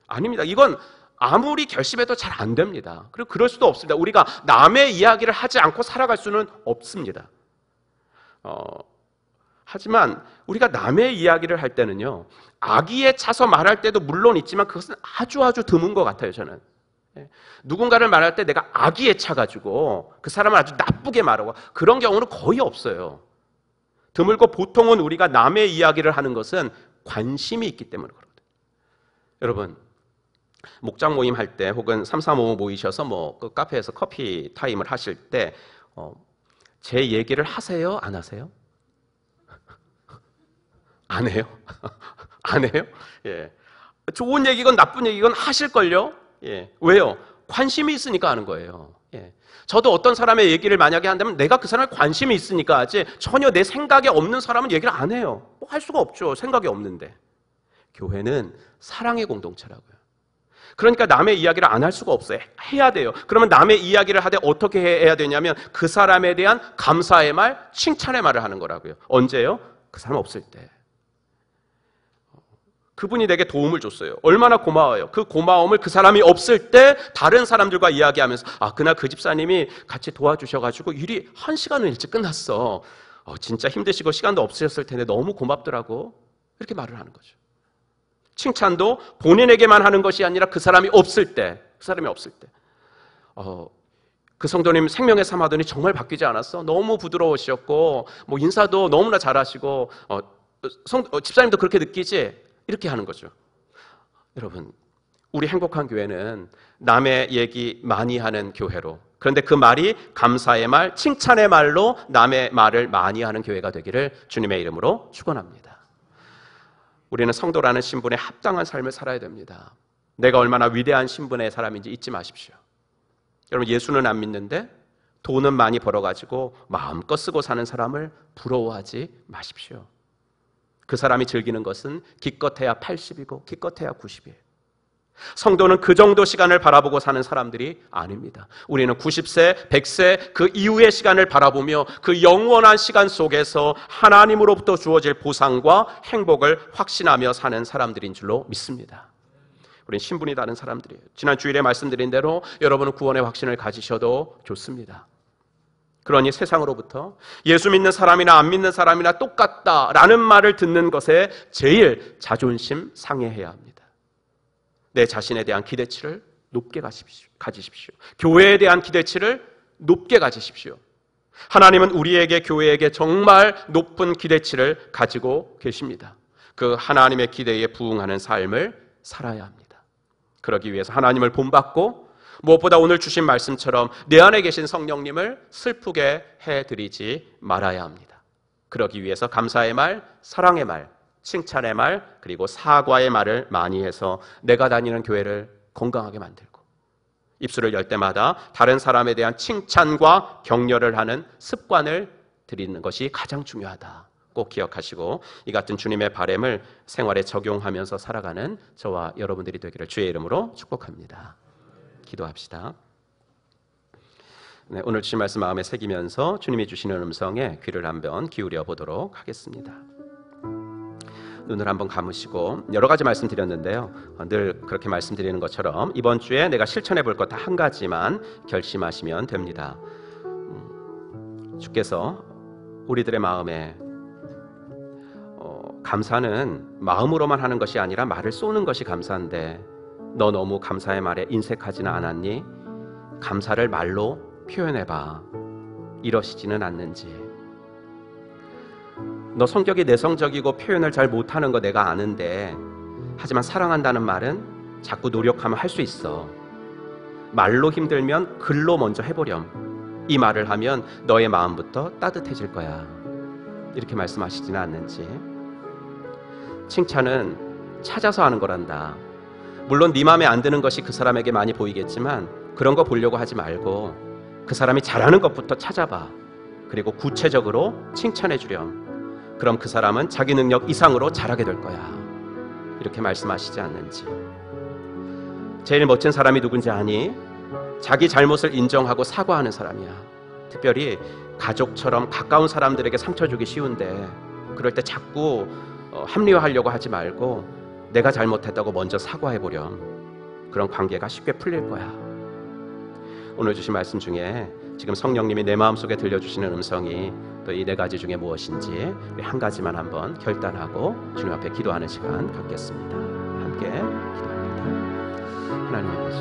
아닙니다. 이건 아무리 결심해도 잘 안 됩니다. 그리고 그럴 수도 없습니다. 우리가 남의 이야기를 하지 않고 살아갈 수는 없습니다. 하지만 우리가 남의 이야기를 할 때는요, 악의에 차서 말할 때도 물론 있지만 그것은 아주 드문 것 같아요. 저는 누군가를 말할 때 내가 악의에 차가지고 그 사람을 아주 나쁘게 말하고 그런 경우는 거의 없어요. 드물고 보통은 우리가 남의 이야기를 하는 것은 관심이 있기 때문에 그렇거든요. 여러분, 목장 모임 할 때 혹은 335 모이셔서 그 카페에서 커피 타임을 하실 때 제 얘기를 하세요? 안 하세요? 안 해요? 안 해요? 예. 좋은 얘기건 나쁜 얘기건 하실걸요? 예. 왜요? 관심이 있으니까 하는 거예요. 예. 저도 어떤 사람의 얘기를 만약에 한다면 내가 그 사람에 관심이 있으니까 하지, 전혀 내 생각에 없는 사람은 얘기를 안 해요. 할 수가 없죠. 생각이 없는데. 교회는 사랑의 공동체라고요. 그러니까 남의 이야기를 안 할 수가 없어요. 해야 돼요. 그러면 남의 이야기를 하되 어떻게 해야 되냐면 그 사람에 대한 감사의 말, 칭찬의 말을 하는 거라고요. 언제요? 그 사람 없을 때. 그분이 내게 도움을 줬어요. 얼마나 고마워요. 그 고마움을 그 사람이 없을 때 다른 사람들과 이야기하면서 그날 그 집사님이 같이 도와주셔가지고 일이 1시간은 일찍 끝났어. 진짜 힘드시고 시간도 없으셨을 텐데 너무 고맙더라고. 이렇게 말을 하는 거죠. 칭찬도 본인에게만 하는 것이 아니라 그 사람이 없을 때, 그 성도님 생명의 삶 하더니 정말 바뀌지 않았어? 너무 부드러우셨고 인사도 너무나 잘하시고 집사님도 그렇게 느끼지? 이렇게 하는 거죠. 여러분, 우리 행복한 교회는 남의 얘기 많이 하는 교회로, 그런데 그 말이 감사의 말, 칭찬의 말로 남의 말을 많이 하는 교회가 되기를 주님의 이름으로 축원합니다. 우리는 성도라는 신분에 합당한 삶을 살아야 됩니다. 내가 얼마나 위대한 신분의 사람인지 잊지 마십시오. 여러분, 예수는 안 믿는데 돈은 많이 벌어가지고 마음껏 쓰고 사는 사람을 부러워하지 마십시오. 그 사람이 즐기는 것은 기껏해야 80이고 기껏해야 90이에요. 성도는 그 정도 시간을 바라보고 사는 사람들이 아닙니다. 우리는 90세, 100세 그 이후의 시간을 바라보며 그 영원한 시간 속에서 하나님으로부터 주어질 보상과 행복을 확신하며 사는 사람들인 줄로 믿습니다. 우리는 신분이 다른 사람들이에요. 지난 주일에 말씀드린 대로 여러분은 구원의 확신을 가지셔도 좋습니다. 그러니 세상으로부터 예수 믿는 사람이나 안 믿는 사람이나 똑같다라는 말을 듣는 것에 제일 자존심 상해해야 합니다. 내 자신에 대한 기대치를 높게 가지십시오. 교회에 대한 기대치를 높게 가지십시오. 하나님은 우리에게, 교회에게 정말 높은 기대치를 가지고 계십니다. 그 하나님의 기대에 부응하는 삶을 살아야 합니다. 그러기 위해서 하나님을 본받고 무엇보다 오늘 주신 말씀처럼 내 안에 계신 성령님을 슬프게 해드리지 말아야 합니다. 그러기 위해서 감사의 말, 사랑의 말, 칭찬의 말, 그리고 사과의 말을 많이 해서 내가 다니는 교회를 건강하게 만들고 입술을 열 때마다 다른 사람에 대한 칭찬과 격려를 하는 습관을 들이는 것이 가장 중요하다. 꼭 기억하시고 이 같은 주님의 바램을 생활에 적용하면서 살아가는 저와 여러분들이 되기를 주의 이름으로 축복합니다. 기도합시다. 네, 오늘 주신 말씀 마음에 새기면서 주님이 주시는 음성에 귀를 한번 기울여 보도록 하겠습니다. 눈을 한번 감으시고 여러 가지 말씀드렸는데요. 늘 그렇게 말씀드리는 것처럼 이번 주에 내가 실천해 볼 것 다 한 가지만 결심하시면 됩니다. 주께서 우리들의 마음에 감사는 마음으로만 하는 것이 아니라 말을 쏘는 것이 감사인데 너 너무 감사의 말에 인색하지는 않았니? 감사를 말로 표현해봐. 이러시지는 않는지. 너 성격이 내성적이고 표현을 잘 못하는 거 내가 아는데 하지만 사랑한다는 말은 자꾸 노력하면 할 수 있어. 말로 힘들면 글로 먼저 해보렴. 이 말을 하면 너의 마음부터 따뜻해질 거야. 이렇게 말씀하시지는 않는지. 칭찬은 찾아서 하는 거란다. 물론 네 마음에 안 드는 것이 그 사람에게 많이 보이겠지만 그런 거 보려고 하지 말고 그 사람이 잘하는 것부터 찾아봐. 그리고 구체적으로 칭찬해 주렴. 그럼 그 사람은 자기 능력 이상으로 잘하게 될 거야. 이렇게 말씀하시지 않는지. 제일 멋진 사람이 누군지 아니? 자기 잘못을 인정하고 사과하는 사람이야. 특별히 가족처럼 가까운 사람들에게 상처 주기 쉬운데 그럴 때 자꾸 합리화하려고 하지 말고 내가 잘못했다고 먼저 사과해보렴. 그런 관계가 쉽게 풀릴 거야. 오늘 주신 말씀 중에 지금 성령님이 내 마음속에 들려주시는 음성이 또 이 네 가지 중에 무엇인지 우리 한 가지만 한번 결단하고 주님 앞에 기도하는 시간 갖겠습니다. 함께 기도합니다. 하나님 아버지,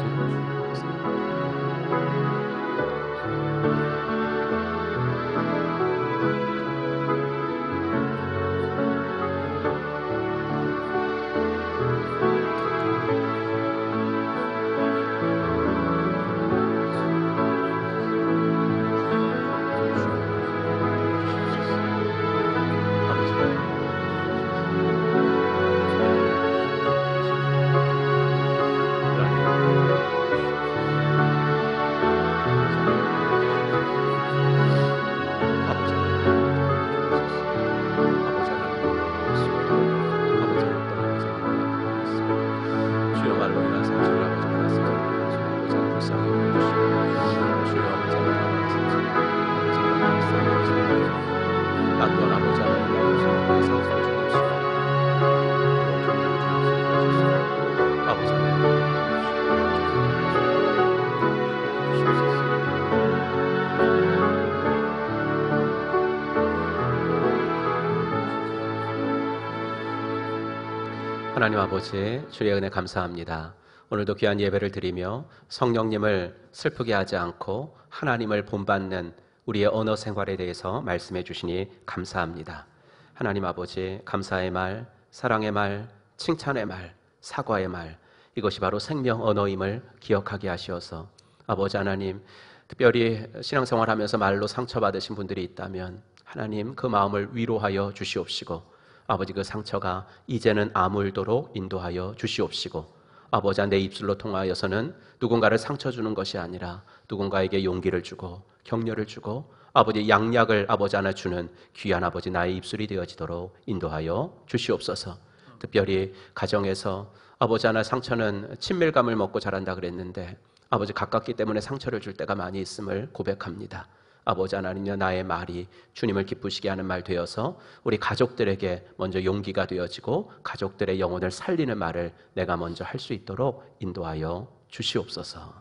하나님 아버지, 주의 은혜 감사합니다. 오늘도 귀한 예배를 드리며 성령님을 슬프게 하지 않고 하나님을 본받는 우리의 언어 생활에 대해서 말씀해 주시니 감사합니다. 하나님 아버지, 감사의 말, 사랑의 말, 칭찬의 말, 사과의 말, 이것이 바로 생명 언어임을 기억하게 하시어서 아버지 하나님, 특별히 신앙생활하면서 말로 상처받으신 분들이 있다면 하나님 그 마음을 위로하여 주시옵시고, 아버지 그 상처가 이제는 아물도록 인도하여 주시옵시고, 아버지 내 입술로 통하여서는 누군가를 상처 주는 것이 아니라 누군가에게 용기를 주고 격려를 주고 아버지 양약을 아버지 하나 주는 귀한 아버지 나의 입술이 되어지도록 인도하여 주시옵소서. 특별히 가정에서 아버지 하나 상처는 친밀감을 먹고 자란다 그랬는데 아버지 가깝기 때문에 상처를 줄 때가 많이 있음을 고백합니다. 아버지 하나님여, 나의 말이 주님을 기쁘시게 하는 말 되어서 우리 가족들에게 먼저 용기가 되어지고 가족들의 영혼을 살리는 말을 내가 먼저 할 수 있도록 인도하여 주시옵소서.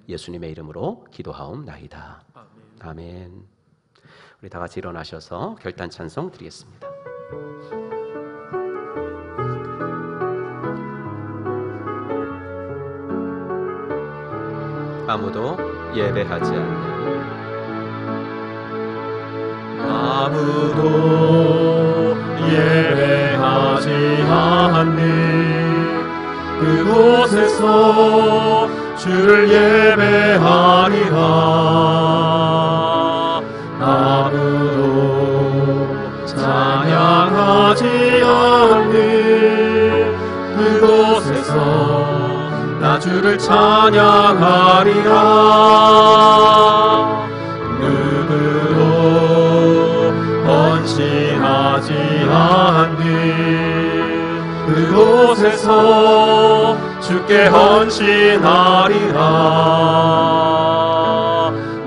예수님의 이름으로 기도하옵나이다. 아멘. 우리 다 같이 일어나셔서 결단 찬송 드리겠습니다. 아무도 예배하지 않는, 아무도 예배하지 않는 그곳에서 주를 예배하리라. 아무도 찬양하지 않는 그곳에서 나 주를 찬양하리라. 누구도 헌신하지 않는 그곳에서 주께 헌신하리라.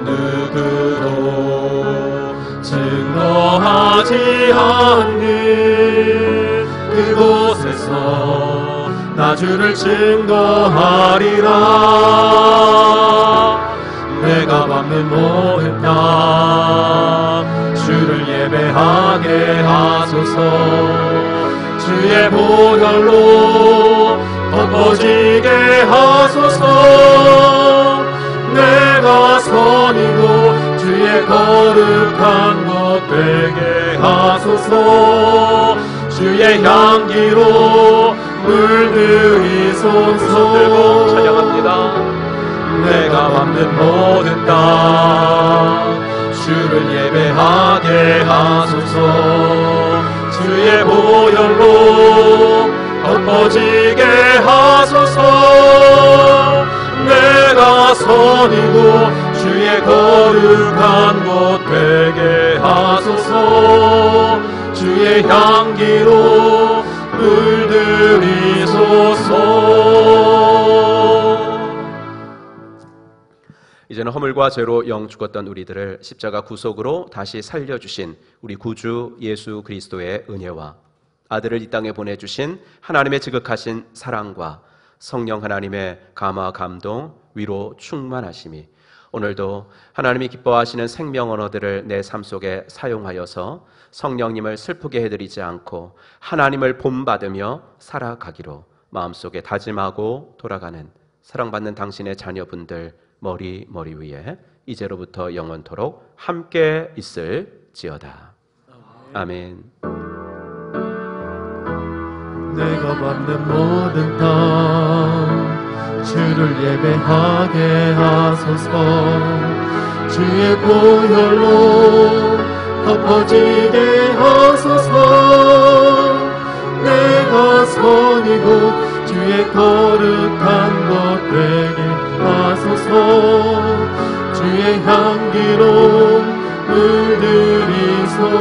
누구도 증거하지 않는 그곳에서 나 주를 증거하리라. 내가 밟는 모든 땅 주를 예배하게 하소서. 주의 보혈로 덮어지게 하소서. 내가 선이고 주의 거룩한 것 되게 하소서. 주의 향기로 물들이소서. 들고 찬양합니다. 내가 밟는 모든 땅 주를 예배하게 하소서. 주의 보혈로 덮어지게 하소서. 내가 선이고 주의 거룩한 곳 되게 하소서. 주의 향기로 물들이소서. 이제는 허물과 죄로 영 죽었던 우리들을 십자가 구속으로 다시 살려주신 우리 구주 예수 그리스도의 은혜와 아들을 이 땅에 보내주신 하나님의 지극하신 사랑과 성령 하나님의 감화, 감동, 위로, 충만하심이 오늘도 하나님이 기뻐하시는 생명 언어들을 내 삶 속에 사용하여서 성령님을 슬프게 해드리지 않고 하나님을 본받으며 살아가기로 마음속에 다짐하고 돌아가는 사랑받는 당신의 자녀분들 머리 위에 이제로부터 영원토록 함께 있을지어다. 아멘. 내가 받는 모든 땅 주를 예배하게 하소서. 주의 보혈로 덮어지게 하소서. 내가 선이고 주의 거룩한 것 되게 하소서. 주의 향기로 물들이소서.